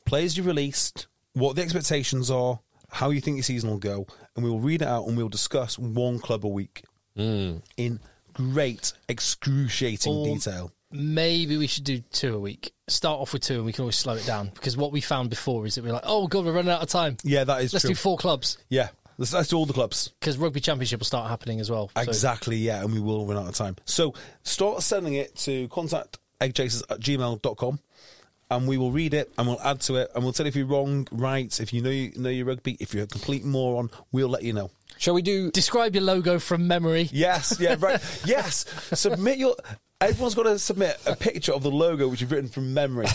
players you've released, what the expectations are, how you think your season will go, and we will read it out and we'll discuss one club a week in great, excruciating detail.
Maybe we should do 2 a week. Start off with 2 and we can always slow it down, because what we found before is that we're like, oh God, we're running out of time.
Yeah, that is
Let's
true.
do 4 clubs.
Yeah, let's do all the clubs.
Because Rugby Championship will start happening as well.
Exactly, yeah, and we will run out of time. So start sending it to contact@eggchasers@gmail.com. and we will read it and we'll add to it and we'll tell you if you're wrong, right, if you know your rugby, if you're a complete moron, we'll let you know.
Shall we
describe your logo from memory?
Yes, yeah, right. Yes, submit your. Everyone's got to submit a picture of the logo which you've written from memory.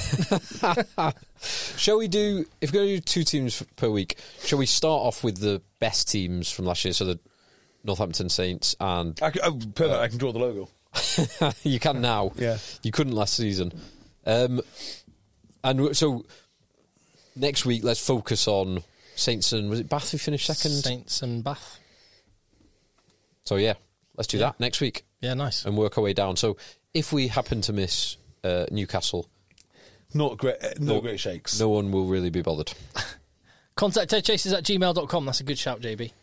Shall we do? If we're going to do 2 teams per week, shall we start off with the best teams from last year? So the Northampton Saints and
perfect. I can draw the logo.
You can now.
Yeah,
you couldn't last season. And so next week, let's focus on Saints and, was it Bath who finished second?
Saints and Bath.
So yeah, let's do that next week.
Yeah, nice.
And work our way down. So if we happen to miss Newcastle,
no great shakes.
No one will really be bothered.
Contact eggchasers@gmail.com. That's a good shout, JB.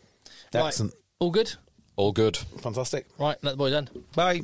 Excellent.
Right. All good?
All good.
Fantastic.
Right, let the boys end.
Bye.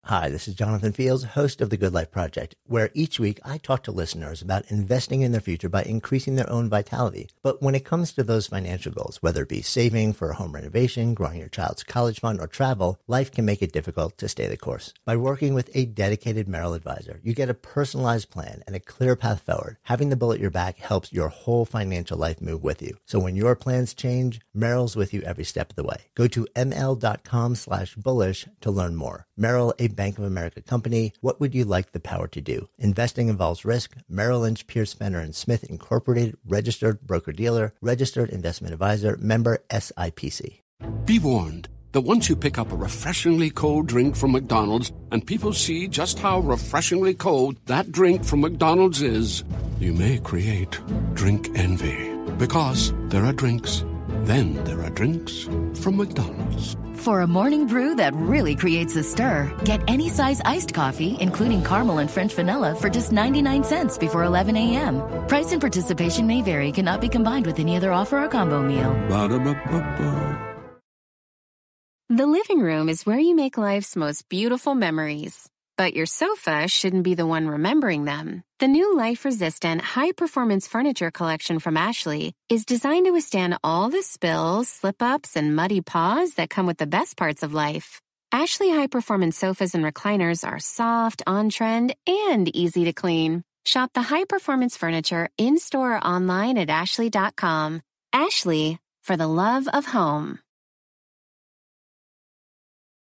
Hi, this is Jonathan Fields, host of The Good Life Project, where each week I talk to listeners about investing in their future by increasing their own vitality. But when it comes to those financial goals, whether it be saving for a home renovation, growing your child's college fund, or travel, life can make it difficult to stay the course. By working with a dedicated Merrill advisor, you get a personalized plan and a clear path forward. Having the bull at your back helps your whole financial life move with you. So when your plans change, Merrill's with you every step of the way. Go to ml.com/bullish to learn more. Merrill, a Bank of America company. What would you like the power to do? Investing involves risk. Merrill Lynch, Pierce, Fenner & Smith Incorporated, registered broker-dealer, registered investment advisor, member SIPC.
Be warned that once you pick up a refreshingly cold drink from McDonald's and people see just how refreshingly cold that drink from McDonald's is, you may create drink envy. Because there are drinks Then there are drinks from McDonald's.
For a morning brew that really creates a stir, get any size iced coffee, including caramel and French vanilla, for just 99 cents before 11 a.m. Price and participation may vary, cannot be combined with any other offer or combo meal.
Ba-da-ba-ba-ba.
The living room is where you make life's most beautiful memories. But your sofa shouldn't be the one remembering them. The new life-resistant, high-performance furniture collection from Ashley is designed to withstand all the spills, slip-ups, and muddy paws that come with the best parts of life. Ashley high-performance sofas and recliners are soft, on-trend, and easy to clean. Shop the high-performance furniture in-store or online at ashley.com. Ashley, for the love of home.